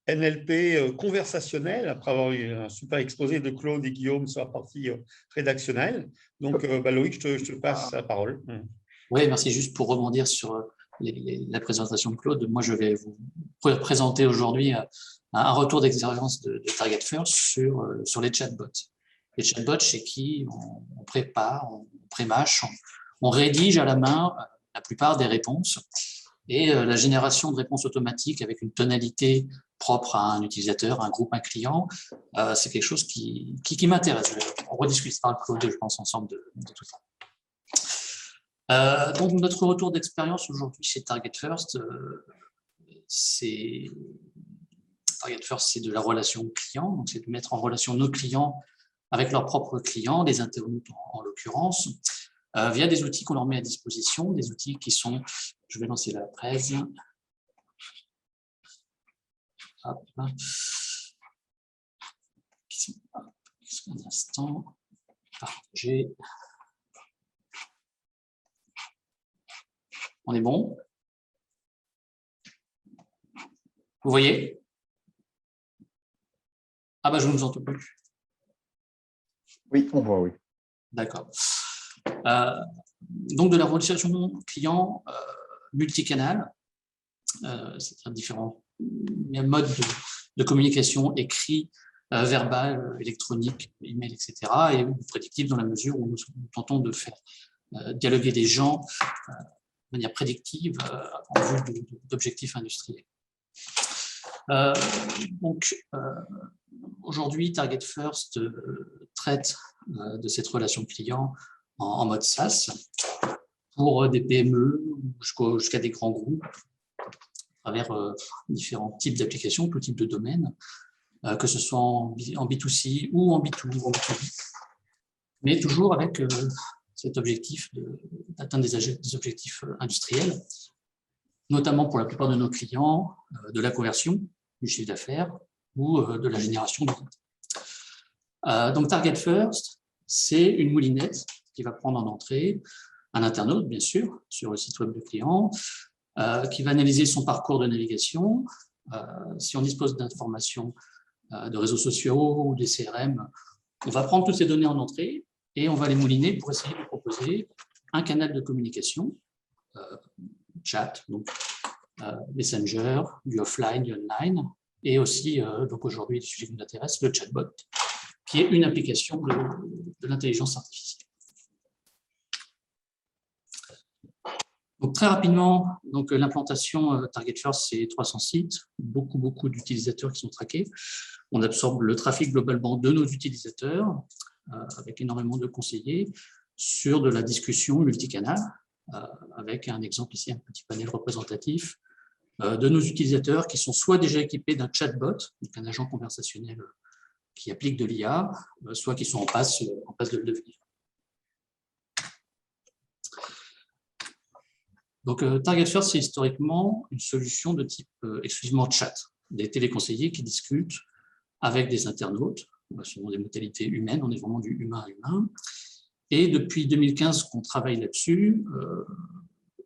NLP conversationnelle, après avoir eu un super exposé de Claude et Guillaume sur la partie rédactionnelle. Donc, Loïc, je te passe la parole. Oui, merci. Juste pour rebondir sur la présentation de Claude, moi, je vais vous présenter aujourd'hui un retour d'expérience de Target First sur les chatbots. Les chatbots, chez qui on prépare, on pré-mâche, on rédige à la main la plupart des réponses. Et la génération de réponses automatiques avec une tonalité propre à un utilisateur, un groupe, un client, c'est quelque chose qui m'intéresse. On rediscutera, Claude, je pense, ensemble de tout ça. Donc, notre retour d'expérience aujourd'hui chez Target First, c'est de la relation client, donc c'est de mettre en relation nos clients avec leurs propres clients, les internautes en l'occurrence, via des outils qu'on leur met à disposition, des outils qui sont, je vais lancer la presse, hop, qui sont un instant, partager. On est bon? Vous voyez? Ah bah je ne vous entends plus. Oui, on voit, oui. D'accord. Donc de la relation client multicanal, c'est-à-dire différents modes de communication écrit, verbal, électronique, email, etc. et prédictif dans la mesure où nous tentons de faire dialoguer les gens de manière prédictive en vue d'objectifs industriels. Donc, aujourd'hui, Target First traite de cette relation client en mode SaaS pour des PME jusqu'à des grands groupes à travers différents types d'applications, tout type de domaines, que ce soit en B2C ou en B2B, mais toujours avec cet objectif d'atteindre des objectifs industriels, notamment pour la plupart de nos clients, de la conversion du chiffre d'affaires ou de la génération de ventes. Donc Target First, c'est une moulinette qui va prendre en entrée un internaute, bien sûr, sur le site web du client, qui va analyser son parcours de navigation. Si on dispose d'informations de réseaux sociaux ou des CRM, on va prendre toutes ces données en entrée et on va les mouliner pour essayer de proposer un canal de communication, chat, donc Messenger, du offline, du online, et aussi, donc aujourd'hui, le sujet qui nous intéresse, le chatbot, qui est une application de l'intelligence artificielle. Donc, très rapidement, l'implantation Target First, c'est 300 sites, beaucoup d'utilisateurs qui sont traqués. On absorbe le trafic globalement de nos utilisateurs, avec énormément de conseillers, sur de la discussion multicanal, avec un exemple ici, un petit panel représentatif de nos utilisateurs qui sont soit déjà équipés d'un chatbot, donc un agent conversationnel qui applique de l'IA, soit qui sont en passe de le devenir. Donc, Target First, c'est historiquement une solution de type exclusivement chat, des téléconseillers qui discutent avec des internautes, selon des modalités humaines, on est vraiment du humain à humain. Et depuis 2015 qu'on travaille là-dessus,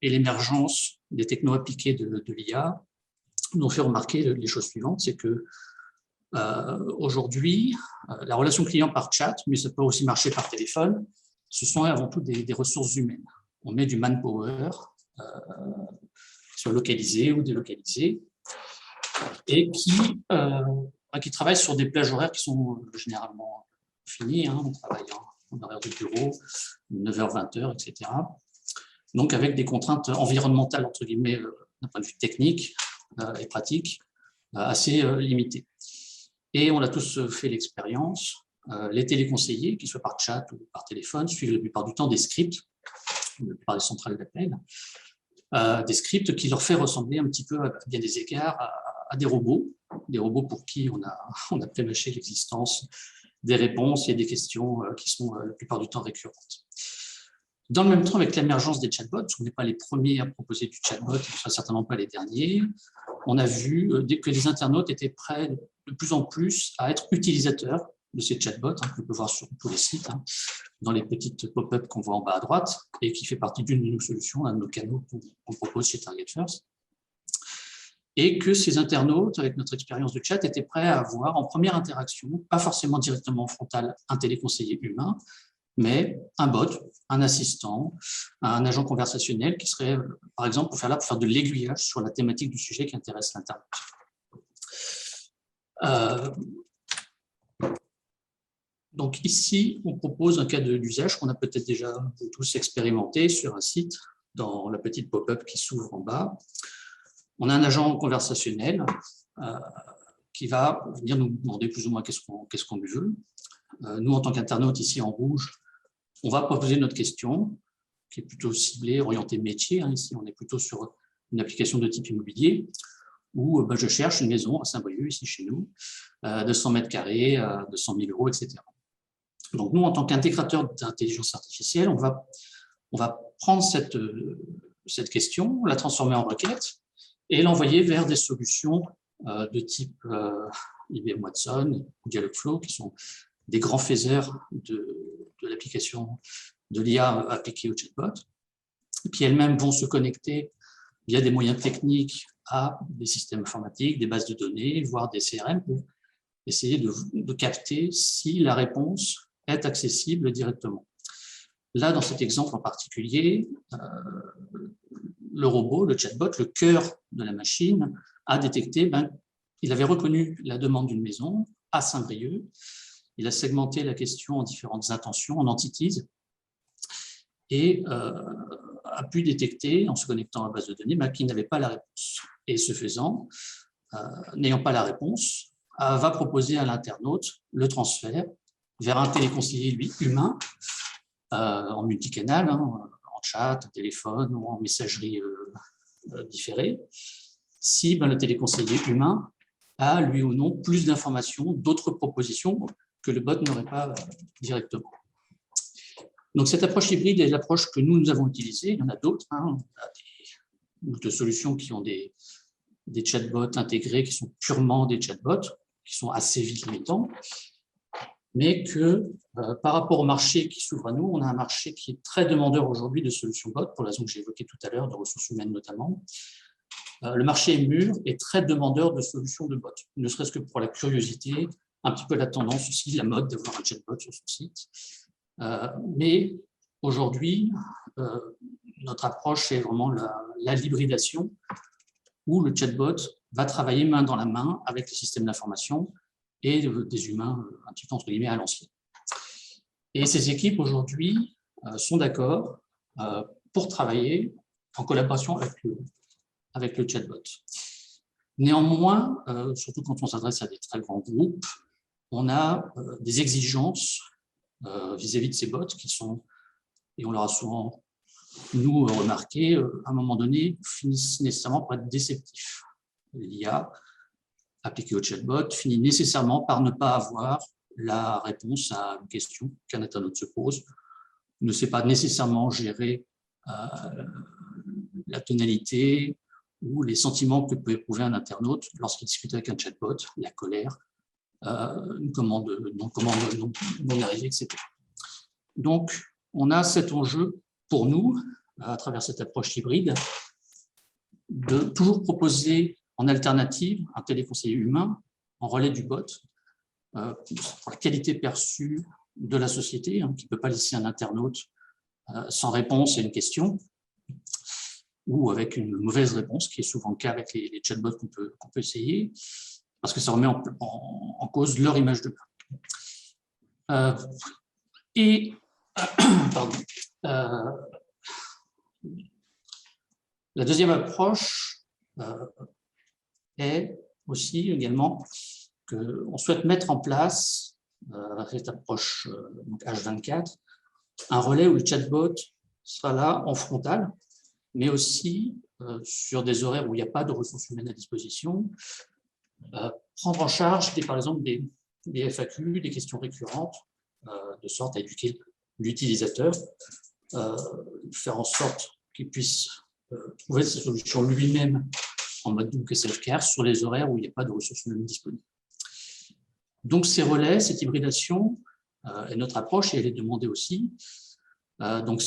et l'émergence des technos appliqués de l'IA nous ont fait remarquer les choses suivantes, c'est que Aujourd'hui, la relation client par chat, mais ça peut aussi marcher par téléphone, ce sont avant tout des ressources humaines. On met du manpower, soit localisé ou délocalisé, et qui travaillent sur des plages horaires qui sont généralement finies. On travaille en horaire de bureau, 9h, 20h, etc. Donc avec des contraintes environnementales, entre guillemets, d'un point de vue technique et pratique, assez limitées. Et on a tous fait l'expérience. Les téléconseillers, qu'ils soient par chat ou par téléphone, suivent la plupart du temps des scripts, la plupart des centrales d'appel, des scripts qui leur fait ressembler un petit peu, à bien des égards, à des robots pour qui on a prémâché l'existence des réponses et des questions qui sont la plupart du temps récurrentes. Dans le même temps, avec l'émergence des chatbots, on n'est pas les premiers à proposer du chatbot, et ne sera certainement pas les derniers, on a vu que les internautes étaient prêts de plus en plus à être utilisateurs de ces chatbots, qu'on peut voir sur tous les sites, dans les petites pop-up qu'on voit en bas à droite, et qui fait partie d'une de nos solutions, un de nos canaux qu'on propose chez Target First. Et que ces internautes, avec notre expérience de chat, étaient prêts à avoir en première interaction, pas forcément directement frontale, un téléconseiller humain, mais un bot, un assistant, un agent conversationnel qui serait, par exemple, pour faire de l'aiguillage sur la thématique du sujet qui intéresse l'internaute. Donc ici, on propose un cas d'usage qu'on a peut-être déjà tous expérimenté sur un site, dans la petite pop-up qui s'ouvre en bas. On a un agent conversationnel qui va venir nous demander plus ou moins qu'est-ce qu'on lui veut. Nous, en tant qu'internaute, ici en rouge, on va proposer notre question, qui est plutôt ciblée, orientée métier. Ici, on est plutôt sur une application de type immobilier, où je cherche une maison à Saint-Brieuc, ici chez nous, 200 mètres carrés, 200 000 euros, etc. Donc nous, en tant qu'intégrateur d'intelligence artificielle, on va prendre cette question, la transformer en requête, et l'envoyer vers des solutions de type IBM Watson ou Dialogflow, qui sont des grands faiseurs de l'application de l'IA appliquée au chatbot, qui elles-mêmes vont se connecter via des moyens techniques à des systèmes informatiques, des bases de données, voire des CRM, pour essayer de capter si la réponse est accessible directement. Là, dans cet exemple en particulier, le robot, le chatbot, le cœur de la machine, a détecté, il avait reconnu la demande d'une maison à Saint-Brieuc, il a segmenté la question en différentes intentions, en entities, et a pu détecter, en se connectant à la base de données, qu'il n'avait pas la réponse. Et ce faisant, n'ayant pas la réponse, va proposer à l'internaute le transfert vers un téléconseiller, lui, humain, en multicanal, en chat, en téléphone ou en messagerie différée, si le téléconseiller humain a, lui ou non, plus d'informations, d'autres propositions que le bot n'aurait pas directement. Donc cette approche hybride est l'approche que nous avons utilisée. Il y en a d'autres. On a d'autres solutions qui ont des chatbots intégrés qui sont purement des chatbots, qui sont assez vite limitants, mais que par rapport au marché qui s'ouvre à nous, on a un marché qui est très demandeur aujourd'hui de solutions bot, pour la raison que j'ai évoquée tout à l'heure, de ressources humaines notamment. Le marché est mûr et très demandeur de solutions de bot, ne serait-ce que pour la curiosité, un petit peu la tendance aussi, la mode d'avoir un chatbot sur son site. Mais aujourd'hui, notre approche est vraiment la hybridation, où le chatbot va travailler main dans la main avec les systèmes d'information et des humains, un petit peu entre guillemets, à l'ancienne. Et ces équipes aujourd'hui sont d'accord pour travailler en collaboration avec le chatbot. Néanmoins, surtout quand on s'adresse à des très grands groupes, on a des exigences vis-à-vis de ces bots qui sont, et on l'aura souvent, nous, remarqué, à un moment donné, finissent nécessairement par être déceptifs. L'IA appliquée au chatbot finit nécessairement par ne pas avoir la réponse à une question qu'un internaute se pose, ne sait pas nécessairement gérer la tonalité ou les sentiments que peut éprouver un internaute lorsqu'il discute avec un chatbot, la colère, une commande non arrivée, etc. Donc, on a cet enjeu pour nous, à travers cette approche hybride, de toujours proposer en alternative un téléconseiller humain, en relais du bot pour la qualité perçue de la société, qui ne peut pas laisser un internaute sans réponse à une question ou avec une mauvaise réponse, qui est souvent le cas avec les chatbots qu'on peut essayer, parce que ça remet en cause leur image de marque. La deuxième approche est aussi également qu'on souhaite mettre en place, cette approche donc H24, un relais où le chatbot sera là en frontal, mais aussi sur des horaires où il n'y a pas de ressources humaines à disposition, prendre en charge, par exemple, des FAQ, des questions récurrentes, de sorte à éduquer l'utilisateur, faire en sorte qu'il puisse trouver sa solution lui-même en mode donc self-care sur les horaires où il n'y a pas de ressources humaines disponibles. Donc ces relais, cette hybridation est notre approche et elle est demandée aussi. Donc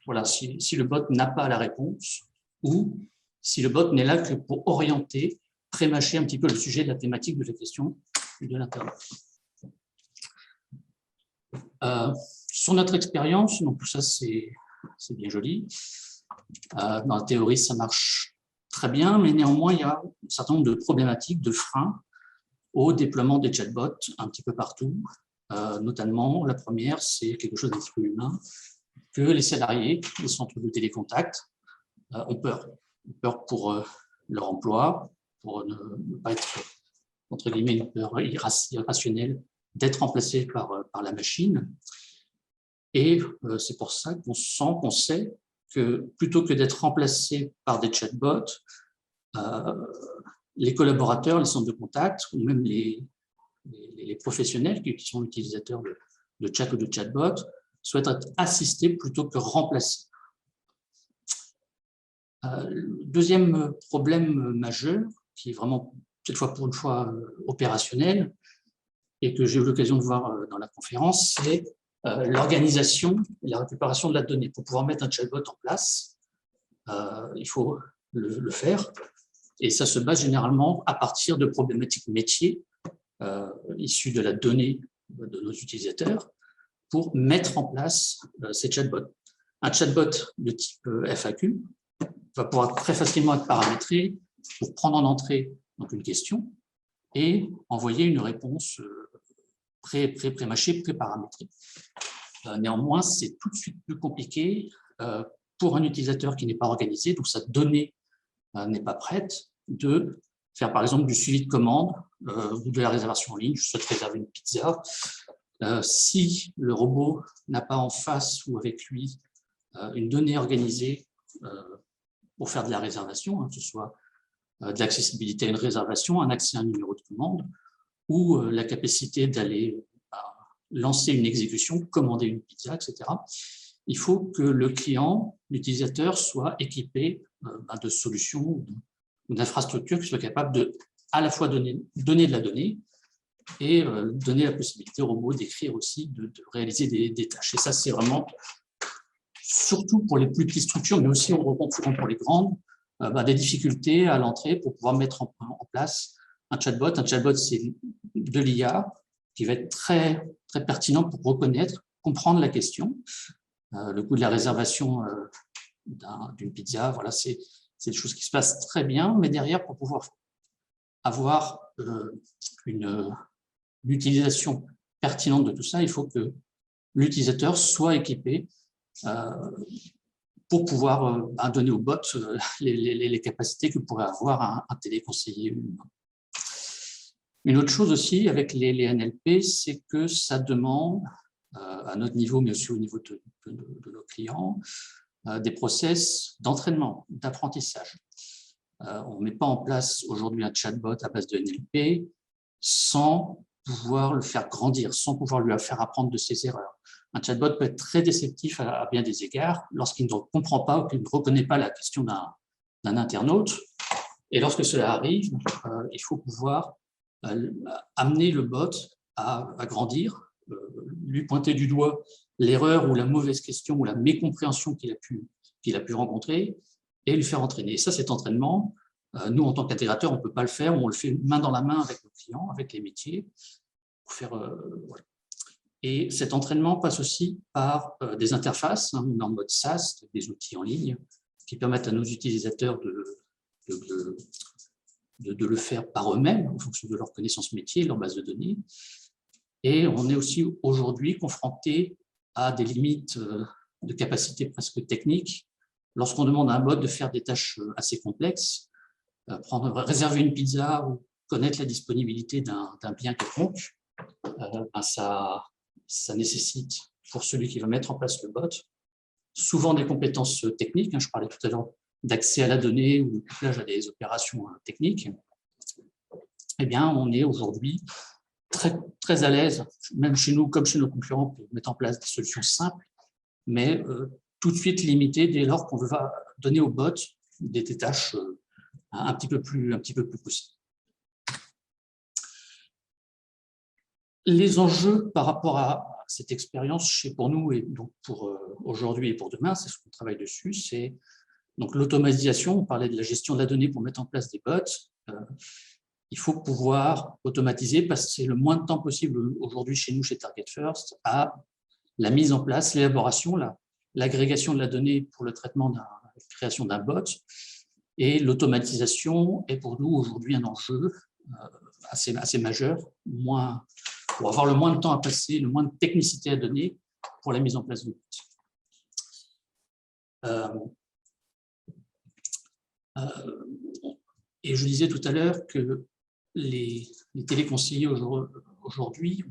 voilà, si le bot n'a pas la réponse ou si le bot n'est là que pour orienter, pré-mâcher un petit peu le sujet de la thématique de la question de l'internaute. Sur notre expérience, donc tout ça c'est bien joli. Dans la théorie, ça marche très bien, mais néanmoins, il y a un certain nombre de problématiques, de freins au déploiement des chatbots un petit peu partout. Notamment, la première, c'est quelque chose d'un petit peu humain, que les salariés des centres de télécontact ont peur. Ont peur pour leur emploi, pour ne pas être, entre guillemets, une peur irrationnelle d'être remplacé par la machine. Et c'est pour ça qu'on sait que plutôt que d'être remplacé par des chatbots, les collaborateurs, les centres de contact, ou même les professionnels qui sont utilisateurs de chat ou de chatbot, souhaitent être assistés plutôt que remplacés. Deuxième problème majeur, qui est vraiment, cette fois pour une fois, opérationnel, et que j'ai eu l'occasion de voir dans la conférence, c'est l'organisation et la récupération de la donnée. Pour pouvoir mettre un chatbot en place, il faut le faire. Et ça se base généralement à partir de problématiques métiers issues de la donnée de nos utilisateurs pour mettre en place ces chatbots. Un chatbot de type FAQ va pouvoir très facilement être paramétré pour prendre en entrée donc une question et envoyer une réponse pré-mâchée, pré-paramétrée. Néanmoins, c'est tout de suite plus compliqué pour un utilisateur qui n'est pas organisé, donc sa donnée n'est pas prête, de faire par exemple du suivi de commande ou de la réservation en ligne. Je souhaite réserver une pizza. Si le robot n'a pas en face ou avec lui une donnée organisée pour faire de la réservation, que ce soit de l'accessibilité à une réservation, un accès à un numéro de commande, ou la capacité d'aller lancer une exécution, commander une pizza, etc. Il faut que le client, l'utilisateur, soit équipé de solutions ou d'infrastructures qui soient capables de à la fois donner de la donnée et donner la possibilité au robot d'écrire aussi, de réaliser des tâches. Et ça, c'est vraiment, surtout pour les plus petites structures, mais aussi on rencontre souvent pour les grandes, des difficultés à l'entrée pour pouvoir mettre en place un chatbot. Un chatbot, c'est de l'IA qui va être très, très pertinent pour reconnaître, comprendre la question. Le coût de la réservation d'une pizza, voilà, c'est des choses qui se passent très bien, mais derrière, pour pouvoir avoir une utilisation pertinente de tout ça, il faut que l'utilisateur soit équipé pour pouvoir donner au bot les capacités que pourrait avoir un téléconseiller humain. Une autre chose aussi avec les NLP, c'est que ça demande, à notre niveau, mais aussi au niveau de nos clients, des process d'entraînement, d'apprentissage. On ne met pas en place aujourd'hui un chatbot à base de NLP sans pouvoir le faire grandir, sans pouvoir lui faire apprendre de ses erreurs. Un chatbot peut être très déceptif à bien des égards lorsqu'il ne comprend pas ou qu'il ne reconnaît pas la question d'un internaute. Et lorsque cela arrive, il faut pouvoir amener le bot à grandir, lui pointer du doigt l'erreur ou la mauvaise question ou la mécompréhension qu'il a pu rencontrer et lui faire entraîner. Et ça, cet entraînement, Nous, en tant qu'intégrateur, on ne peut pas le faire, on le fait main dans la main avec nos clients, avec les métiers, pour faire, voilà. Et cet entraînement passe aussi par des interfaces, hein, en mode SaaS, des outils en ligne, qui permettent à nos utilisateurs de le faire par eux-mêmes, en fonction de leur connaissance métier, leur base de données. Et on est aussi aujourd'hui confronté à des limites de capacité presque technique. Lorsqu'on demande à un bot de faire des tâches assez complexes, réserver une pizza ou connaître la disponibilité d'un bien quelconque, ça nécessite, pour celui qui va mettre en place le bot, souvent des compétences techniques. Je parlais tout à l'heure d'accès à la donnée ou de couplage à des opérations techniques. Eh bien, on est aujourd'hui très, très à l'aise, même chez nous comme chez nos concurrents, pour mettre en place des solutions simples, mais tout de suite limitées dès lors qu'on va donner au bot des tâches un petit peu plus poussées. Les enjeux par rapport à cette expérience pour nous et donc pour aujourd'hui et pour demain, c'est ce qu'on travaille dessus, c'est donc l'automatisation. On parlait de la gestion de la donnée pour mettre en place des bots. Il faut pouvoir automatiser, passer le moins de temps possible aujourd'hui chez nous, chez Target First, à la mise en place, l'élaboration, l'agrégation de la donnée pour le traitement la création d'un bot. Et l'automatisation est pour nous aujourd'hui un enjeu assez majeur, pour avoir le moins de temps à passer, le moins de technicité à donner pour la mise en place du bot. Et je disais tout à l'heure que les téléconseillers aujourd'hui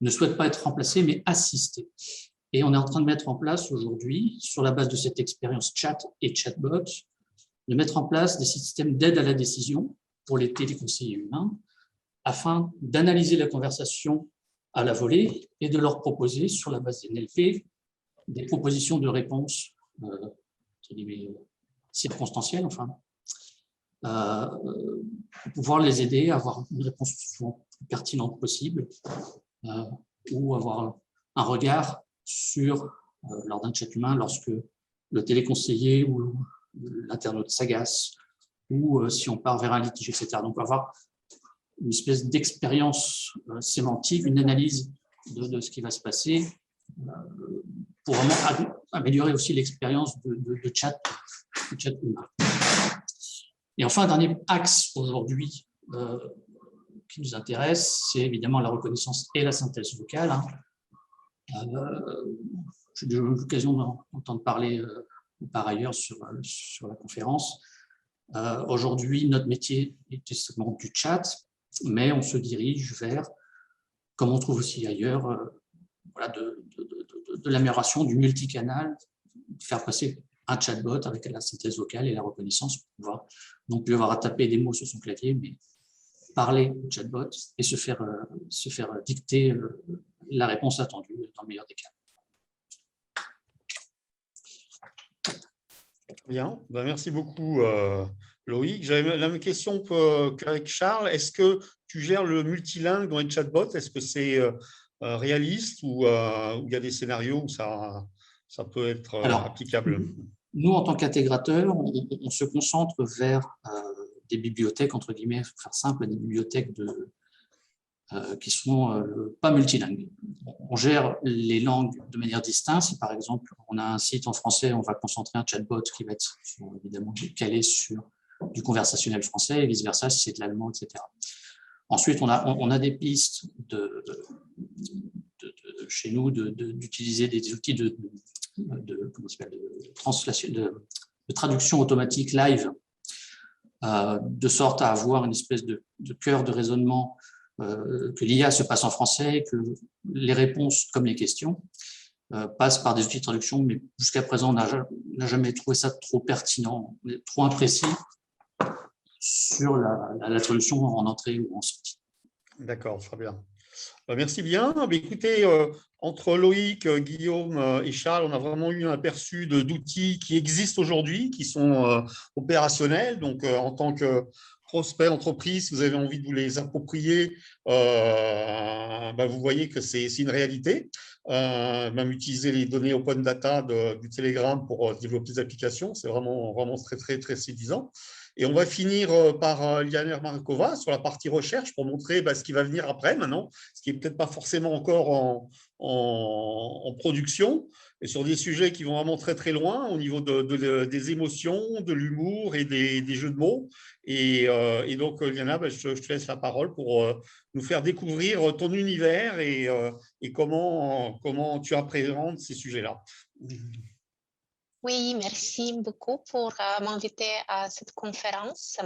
ne souhaitent pas être remplacés, mais assistés. Et on est en train de mettre en place aujourd'hui, sur la base de cette expérience chat et chatbot, de mettre en place des systèmes d'aide à la décision pour les téléconseillers humains, afin d'analyser la conversation à la volée et de leur proposer, sur la base des NLP, des propositions de réponse circonstancielles, enfin, pour pouvoir les aider à avoir une réponse souvent plus pertinente possible, ou avoir un regard sur, lors d'un chat humain, lorsque le téléconseiller ou l'internaute s'agace, ou si on part vers un litige, etc. Donc, avoir une espèce d'expérience sémantique, une analyse de ce qui va se passer, pour vraiment améliorer aussi l'expérience de chat humain. Et enfin, un dernier axe aujourd'hui qui nous intéresse, c'est évidemment la reconnaissance et la synthèse vocale. J'ai eu l'occasion d'entendre parler par ailleurs sur la conférence. Aujourd'hui, notre métier est essentiellement du chat, mais on se dirige vers, comme on trouve aussi ailleurs, de l'amélioration du multicanal, faire passer un chatbot avec la synthèse vocale et la reconnaissance pour pouvoir non plus avoir à taper des mots sur son clavier, mais parler au chatbot et se faire dicter la réponse attendue dans le meilleur des cas. Bien, merci beaucoup Loïc. J'avais la même question qu'avec Charles. Est-ce que tu gères le multilingue dans les chatbots? Est-ce que c'est réaliste ou il y a des scénarios où ça peut être applicable? Nous, en tant qu'intégrateur, on se concentre vers des bibliothèques, entre guillemets, pour faire simple, des bibliothèques qui sont pas multilingues. On gère les langues de manière distincte. Si par exemple, on a un site en français, on va concentrer un chatbot qui va être évidemment calé sur du conversationnel français et vice-versa si c'est de l'allemand, etc. Ensuite, on a des pistes chez nous d'utiliser des outils de traduction automatique live, de sorte à avoir une espèce de cœur de raisonnement, que l'IA se passe en français, que les réponses comme les questions passent par des outils de traduction, mais jusqu'à présent, on n'a jamais trouvé ça trop pertinent, trop imprécis sur la traduction en entrée ou en sortie. D'accord, très bien. Merci bien. Écoutez, entre Loïc, Guillaume et Charles, on a vraiment eu un aperçu d'outils qui existent aujourd'hui, qui sont opérationnels. Donc, en tant que prospect entreprise, si vous avez envie de vous les approprier, vous voyez que c'est une réalité. Même utiliser les données open data du Telegram pour développer des applications, c'est vraiment très, très, très séduisant. Et on va finir par Liana Markova sur la partie recherche pour montrer ce qui va venir après maintenant, ce qui n'est peut-être pas forcément encore en production, et sur des sujets qui vont vraiment très très loin au niveau des émotions, de l'humour et des jeux de mots. Et donc, Liana, je te laisse la parole pour nous faire découvrir ton univers et comment tu appréhendes ces sujets-là. Oui, merci beaucoup pour m'inviter à cette conférence.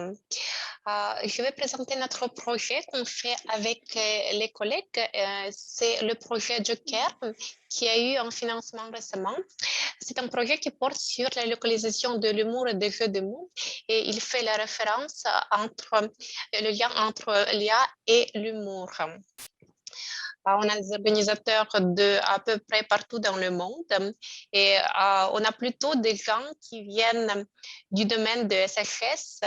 Je vais présenter notre projet qu'on fait avec les collègues. C'est le projet Joker qui a eu un financement récemment. C'est un projet qui porte sur la localisation de l'humour et des jeux de mots et il fait la référence entre le lien entre l'IA et l'humour. On a des organisateurs à peu près partout dans le monde et on a plutôt des gens qui viennent du domaine de SHS,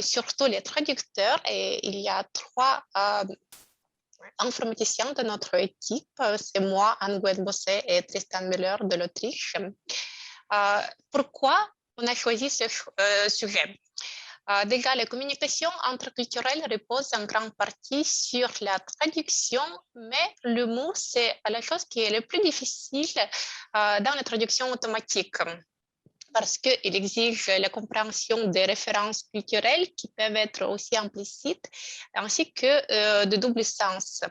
surtout les traducteurs. Et il y a 3 informaticiens de notre équipe. C'est moi, Anne-Gwen Bosset et Tristan Müller de l'Autriche. Pourquoi on a choisi ce sujet? Déjà, la communication interculturelle repose en grande partie sur la traduction, mais le mot, c'est la chose qui est le plus difficile dans la traduction automatique parce qu'il exige la compréhension des références culturelles qui peuvent être aussi implicites, ainsi que de double sens.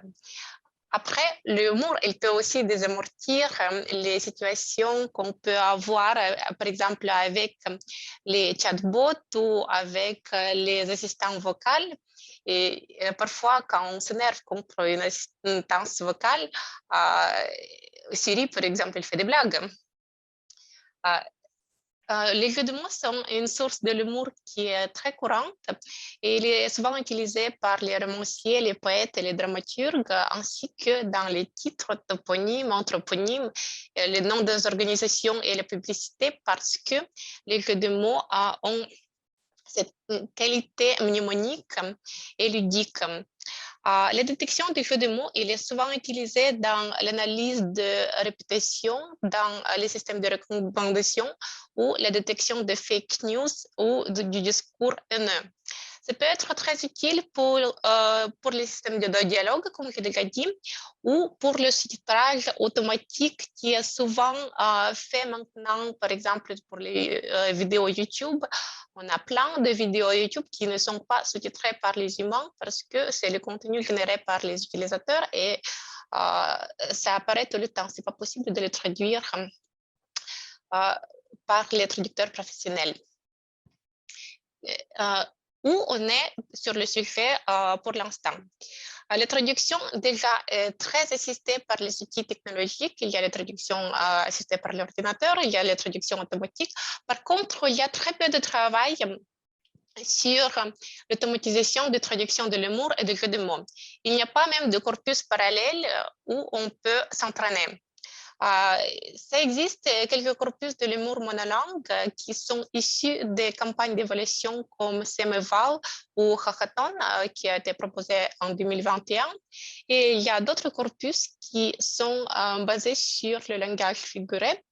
Après, l'humour, il peut aussi désamortir les situations qu'on peut avoir, par exemple, avec les chatbots ou avec les assistants vocaux. Et parfois, quand on s'énerve contre une assistance vocale, Siri, par exemple, elle fait des blagues. Les jeux de mots sont une source de l'humour qui est très courante et il est souvent utilisé par les romanciers, les poètes et les dramaturges, ainsi que dans les titres toponymes, anthroponymes, les noms des organisations et la publicité, parce que les jeux de mots ont cette qualité mnémonique et ludique. La détection des jeux de mots, il est souvent utilisé dans l'analyse de répétition, dans les systèmes de recommandation ou la détection de fake news ou du discours haineux. Ça peut être très utile pour les systèmes de dialogue, comme j'ai déjà dit, ou pour le sous-titrage automatique qui est souvent fait maintenant, par exemple, pour les vidéos YouTube. On a plein de vidéos YouTube qui ne sont pas sous-titrées par les humains parce que c'est le contenu généré par les utilisateurs et ça apparaît tout le temps. Ce n'est pas possible de le traduire par les traducteurs professionnels. Où on est sur le sujet pour l'instant. La traduction déjà est très assistée par les outils technologiques. Il y a la traduction assistée par l'ordinateur, il y a la traduction automatique. Par contre, il y a très peu de travail sur l'automatisation de traduction de l'humour et de jeux de mots. Il n'y a pas même de corpus parallèle où on peut s'entraîner. Ça existe quelques corpus de l'humour monolangue qui sont issus des campagnes d'évaluation comme CMEVAL ou Hackathon qui a été proposé en 2021. Et il y a d'autres corpus qui sont basés sur le langage figuré.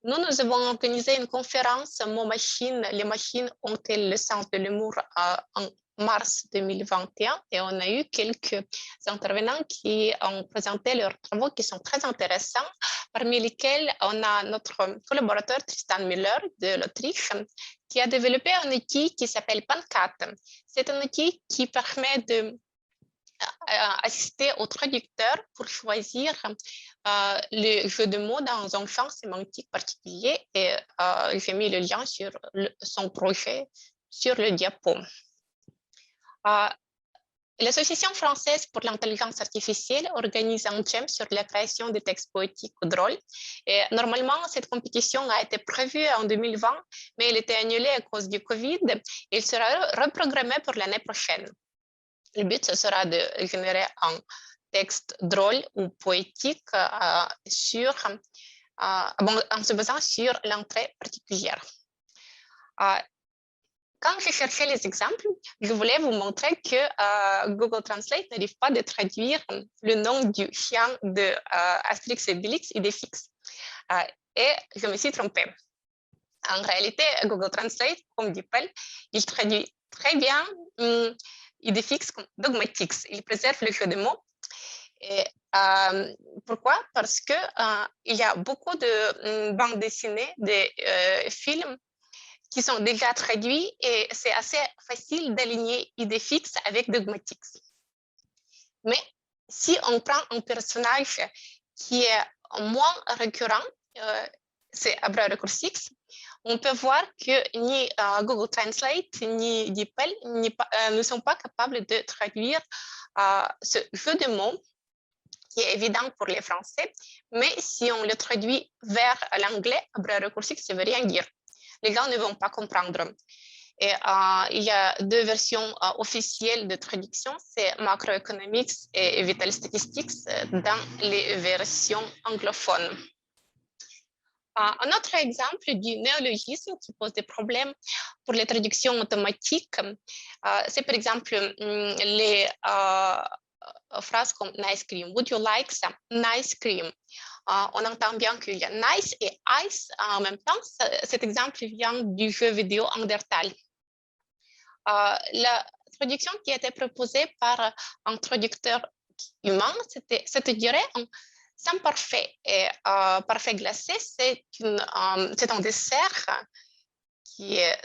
Nous avons organisé une conférence mots-machines. Les machines ont-elles le sens de l'humour en mars 2021 et on a eu quelques intervenants qui ont présenté leurs travaux qui sont très intéressants, parmi lesquels on a notre collaborateur Tristan Müller de l'Autriche qui a développé un outil qui s'appelle Pancat. C'est un outil qui permet de assister au traducteur pour choisir le jeu de mots dans un champ sémantique particulier et j'ai mis le lien sur son projet sur le diapo. L'Association française pour l'intelligence artificielle organise un jam sur la création de textes poétiques ou drôles. Et normalement, cette compétition a été prévue en 2020, mais elle était annulée à cause du Covid. Elle sera reprogrammée pour l'année prochaine. Le but, ce sera de générer un texte drôle ou poétique en se basant sur l'entrée particulière. Quand j'ai cherché les exemples, je voulais vous montrer que Google Translate n'arrive pas à traduire le nom du chien de Astérix et Obélix, Idéfix. Et je me suis trompée. En réalité, Google Translate, comme DeepL, il traduit très bien idées fixes comme dogmatics. Il préserve le jeu de mots. Et, pourquoi? Parce que il y a beaucoup de bandes dessinées, de films qui sont déjà traduits et c'est assez facile d'aligner idées fixes avec dogmatics. Mais si on prend un personnage qui est moins récurrent, c'est Abra Recursix, on peut voir que ni Google Translate ni DeepL ne sont pas capables de traduire ce jeu de mots qui est évident pour les Français, mais si on le traduit vers l'anglais, Abra Recursix, ça ne veut rien dire. Les gens ne vont pas comprendre. Et il y a deux versions officielles de traduction, c'est Macroeconomics et Vital Statistics dans les versions anglophones. Un autre exemple du néologisme qui pose des problèmes pour les traductions automatiques, c'est par exemple les phrases comme nice cream. Would you like some nice cream? On entend bien qu'il y a nice et ice en même temps. Cet exemple vient du jeu vidéo Undertale. La traduction qui a été proposée par un traducteur humain, c'était dirait sans parfait. Et parfait glacé, c'est un dessert qui est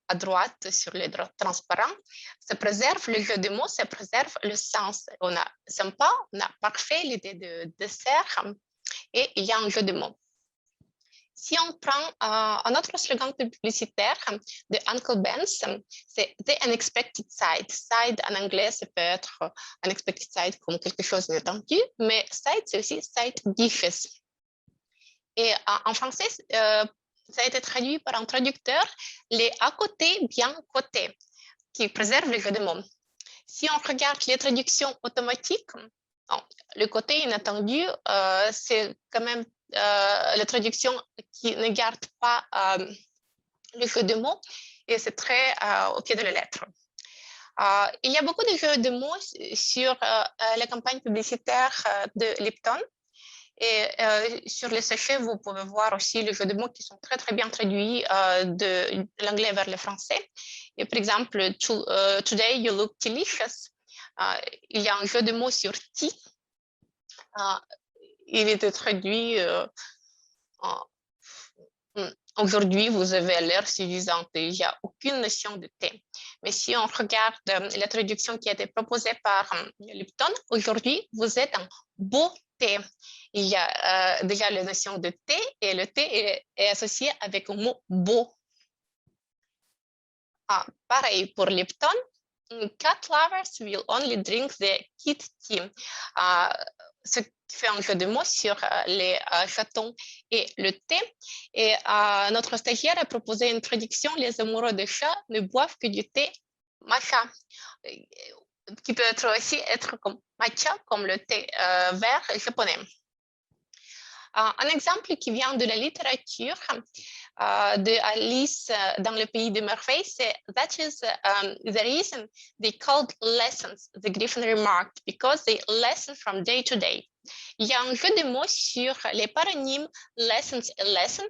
à droite sur le transparent. Ça préserve le jeu de mots, ça préserve le sens. On a sympa, on a parfait, l'idée de dessert, et il y a un jeu de mots. Si on prend un autre slogan publicitaire de Uncle Ben's, c'est The Unexpected Side. Side en anglais, ça peut être Unexpected Side comme quelque chose d'inattendu, mais side, c'est aussi side dishes. Et en français, ça a été traduit par un traducteur, les à côté, bien cotés, qui préserve le jeu de mots. Si on regarde les traductions automatiques, le côté inattendu, c'est quand même la traduction qui ne garde pas le jeu de mots et c'est très au pied de la lettre. Il y a beaucoup de jeux de mots sur la campagne publicitaire de Lipton. Et sur les sachets, vous pouvez voir aussi les jeux de mots qui sont très, très bien traduits de l'anglais vers le français. Et par exemple, Today you look delicious. Il y a un jeu de mots sur tea. Il était traduit aujourd'hui, vous avez l'air suffisante. Il n'y a aucune notion de thé. Mais si on regarde la traduction qui a été proposée par Lipton, aujourd'hui, vous êtes un beau thé. Il y a déjà la notion de thé et le thé est associé avec le mot beau. Pareil pour Lipton. Cat lovers will only drink the kit tea. Ce qui fait un jeu de mots sur les chatons et le thé. Et notre stagiaire a proposé une traduction, les amoureux de chats ne boivent que du thé matcha, qui peut aussi être comme matcha, comme le thé vert japonais. Un exemple qui vient de la littérature de Alice dans le pays des merveilles, c'est That is the reason they called lessons, the Griffin remarked, because they listen from day to day. Il y a un jeu de mots sur les paronymes lessons et lesson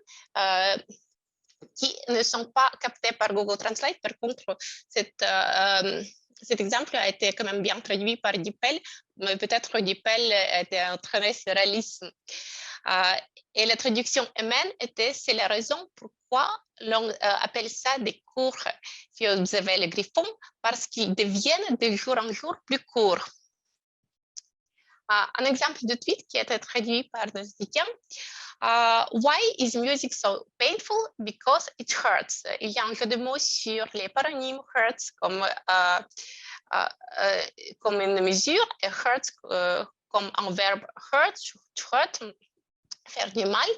qui ne sont pas captés par Google Translate. Par contre, cet exemple a été quand même bien traduit par DeepL, mais peut-être DeepL était entraîné sur Alice. Et la traduction humaine c'est la raison pourquoi l'on appelle ça des cours. Si vous avez les griffons, parce qu'ils deviennent de jour en jour plus courts. Un exemple de tweet qui a été traduit par nos étudiants. Why is music so painful? Because it hurts. Il y a un jeu de mots sur les paronymes hurts comme une mesure et hurts comme un verbe hurt, to hurt, faire du mal.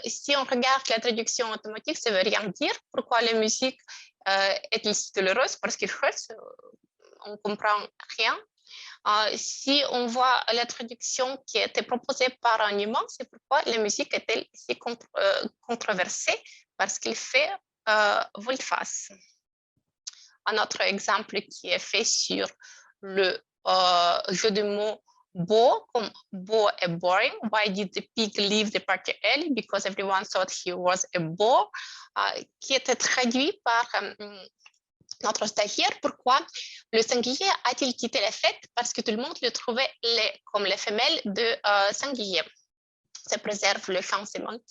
Si on regarde la traduction automatique, ça ne veut rien dire. Pourquoi la musique est douloureuse? Parce qu'il hurt, on ne comprend rien. Si on voit la traduction qui a été proposée par un humain, c'est pourquoi la musique est-elle si controversée, parce qu'il fait volte-face. Un autre exemple qui est fait sur le jeu de mots Beau, comme beau et boring. Why did the pig leave the party early? Because everyone thought he was a bore, qui était traduit par notre stagiaire. Pourquoi le singulier a-t-il quitté la fête? Parce que tout le monde le trouvait laid, comme les femelles de singulier. Ça préserve le champ sémantique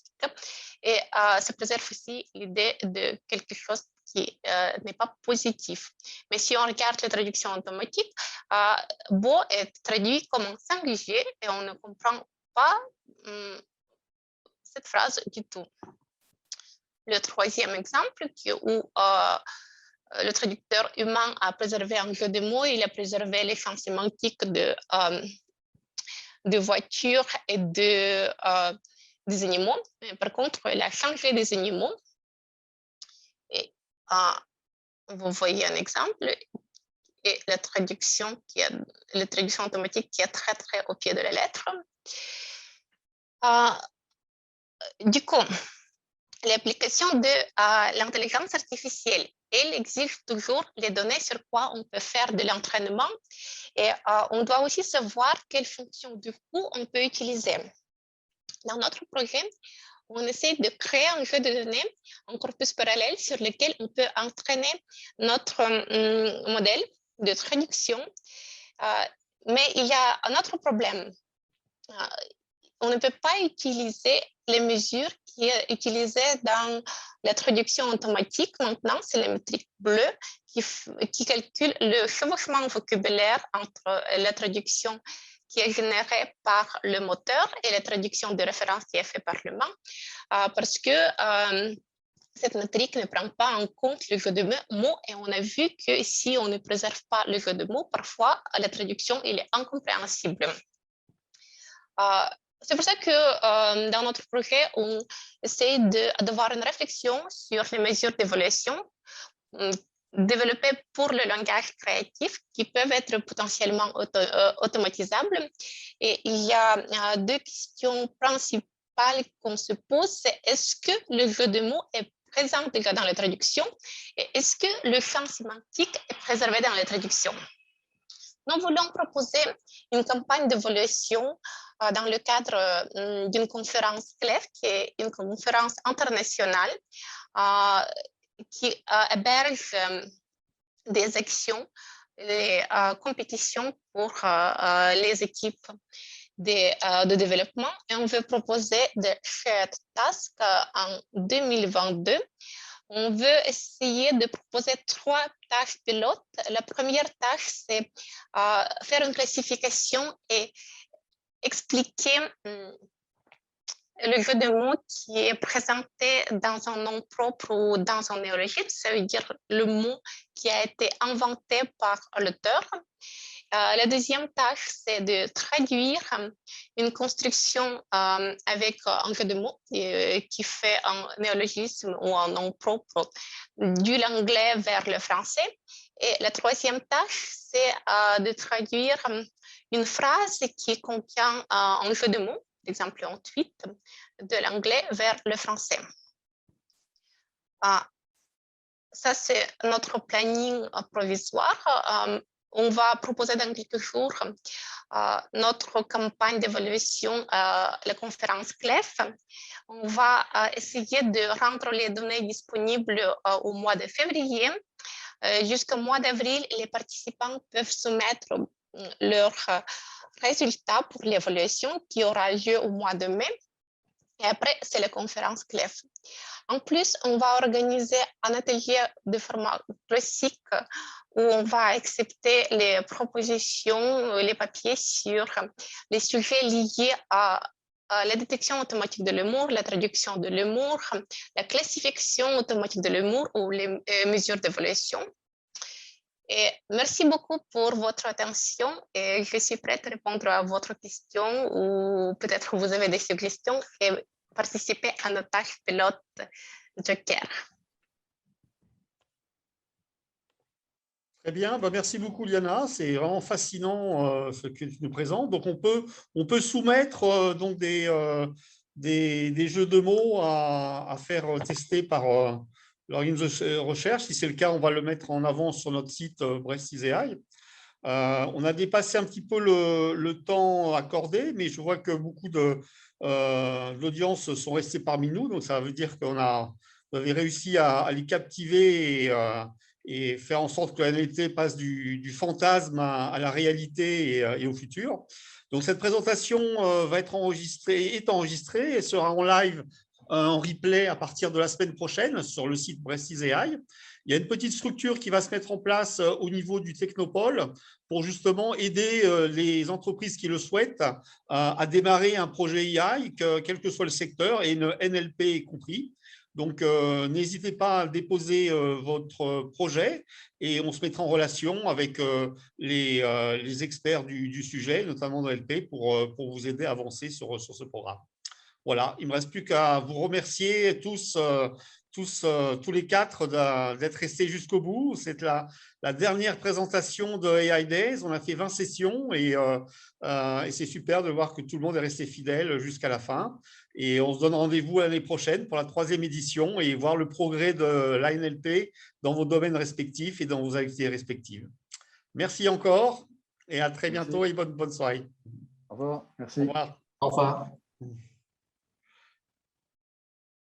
et ça préserve aussi l'idée de quelque chose qui n'est pas positif. Mais si on regarde la traduction automatique, beau est traduit comme un singulier et on ne comprend pas cette phrase du tout. Le troisième exemple, où le traducteur humain a préservé un jeu de mots, il a préservé les champs sémantiques de voitures et des animaux. Par contre, il a changé des animaux. Et vous voyez un exemple et la traduction automatique qui est très, très au pied de la lettre. Du coup, l'application de l'intelligence artificielle, elle exige toujours les données sur quoi on peut faire de l'entraînement et on doit aussi savoir quelles fonctions du coup on peut utiliser. Dans notre projet, on essaie de créer un jeu de données, un corpus parallèle sur lequel on peut entraîner notre modèle de traduction. Mais il y a un autre problème. On ne peut pas utiliser les mesures qui est utilisée dans la traduction automatique. Maintenant, c'est la métrique bleue qui calcule le chevauchement vocabulaire entre la traduction qui est générée par le moteur et la traduction de référence qui est faite par l'humain, parce que cette métrique ne prend pas en compte le jeu de mots et on a vu que si on ne préserve pas le jeu de mots, parfois la traduction il est incompréhensible. C'est pour ça que dans notre projet, on essaie d'avoir une réflexion sur les mesures d'évaluation développées pour le langage créatif qui peuvent être potentiellement automatisables. Et il y a deux questions principales qu'on se pose. C'est est-ce que le jeu de mots est présent déjà dans la traduction et est-ce que le champ sémantique est préservé dans la traduction? Nous voulons proposer une campagne d'évaluation dans le cadre d'une conférence CLEF, qui est une conférence internationale qui héberge des actions, des compétitions pour les équipes de développement. Et on veut proposer des shared tasks en 2022. On veut essayer de proposer 3 tâches pilotes. La première tâche, c'est faire une classification et expliquer le jeu de mots qui est présenté dans un nom propre ou dans un néologisme. Ça veut dire le mot qui a été inventé par l'auteur. La deuxième tâche, c'est de traduire une construction avec un jeu de mots qui fait un néologisme ou un nom propre de l'anglais vers le français. Et la troisième tâche, c'est de traduire une phrase qui contient un jeu de mots, exemple en tweet, de l'anglais vers le français. Ça, c'est notre planning provisoire. On va proposer dans quelques jours notre campagne d'évaluation, la conférence CLEF. On va essayer de rendre les données disponibles au mois de février. Jusqu'au mois d'avril, les participants peuvent soumettre leurs résultats pour l'évaluation qui aura lieu au mois de mai. Et après, c'est la conférence CLEF. En plus, on va organiser un atelier de format classique où on va accepter les propositions, les papiers sur les sujets liés à la détection automatique de l'humour, la traduction de l'humour, la classification automatique de l'humour ou les mesures d'évaluation. Et merci beaucoup pour votre attention et je suis prête à répondre à votre question ou peut-être vous avez des suggestions et participer à notre tâche pilote Joker. Très bien, merci beaucoup Liana, c'est vraiment fascinant ce que tu nous présentes. Donc on peut soumettre donc des jeux de mots à faire tester par l'organisme de recherche. Si c'est le cas, on va le mettre en avant sur notre site Brest is AI. On a dépassé un petit peu le temps accordé, mais je vois que beaucoup de l'audience sont restés parmi nous, donc ça veut dire qu'on avait réussi à les captiver et faire en sorte que la NLP passe du fantasme à la réalité et au futur. Donc cette présentation est enregistrée et sera en live, en replay à partir de la semaine prochaine sur le site Breastis AI. Il y a une petite structure qui va se mettre en place au niveau du Technopôle pour justement aider les entreprises qui le souhaitent à démarrer un projet AI, quel que soit le secteur, et une NLP compris. Donc, n'hésitez pas à déposer votre projet et on se mettra en relation avec les experts du sujet, notamment de NLP, pour vous aider à avancer sur ce programme. Voilà, il ne me reste plus qu'à vous remercier tous les quatre d'être restés jusqu'au bout. C'est la dernière présentation de AI Days. On a fait 20 sessions et c'est super de voir que tout le monde est resté fidèle jusqu'à la fin. Et on se donne rendez-vous l'année prochaine pour la 3e édition et voir le progrès de l'ANLP dans vos domaines respectifs et dans vos activités respectives. Merci encore et à très bientôt et bonne soirée. Au revoir. Merci. Au revoir. Au revoir.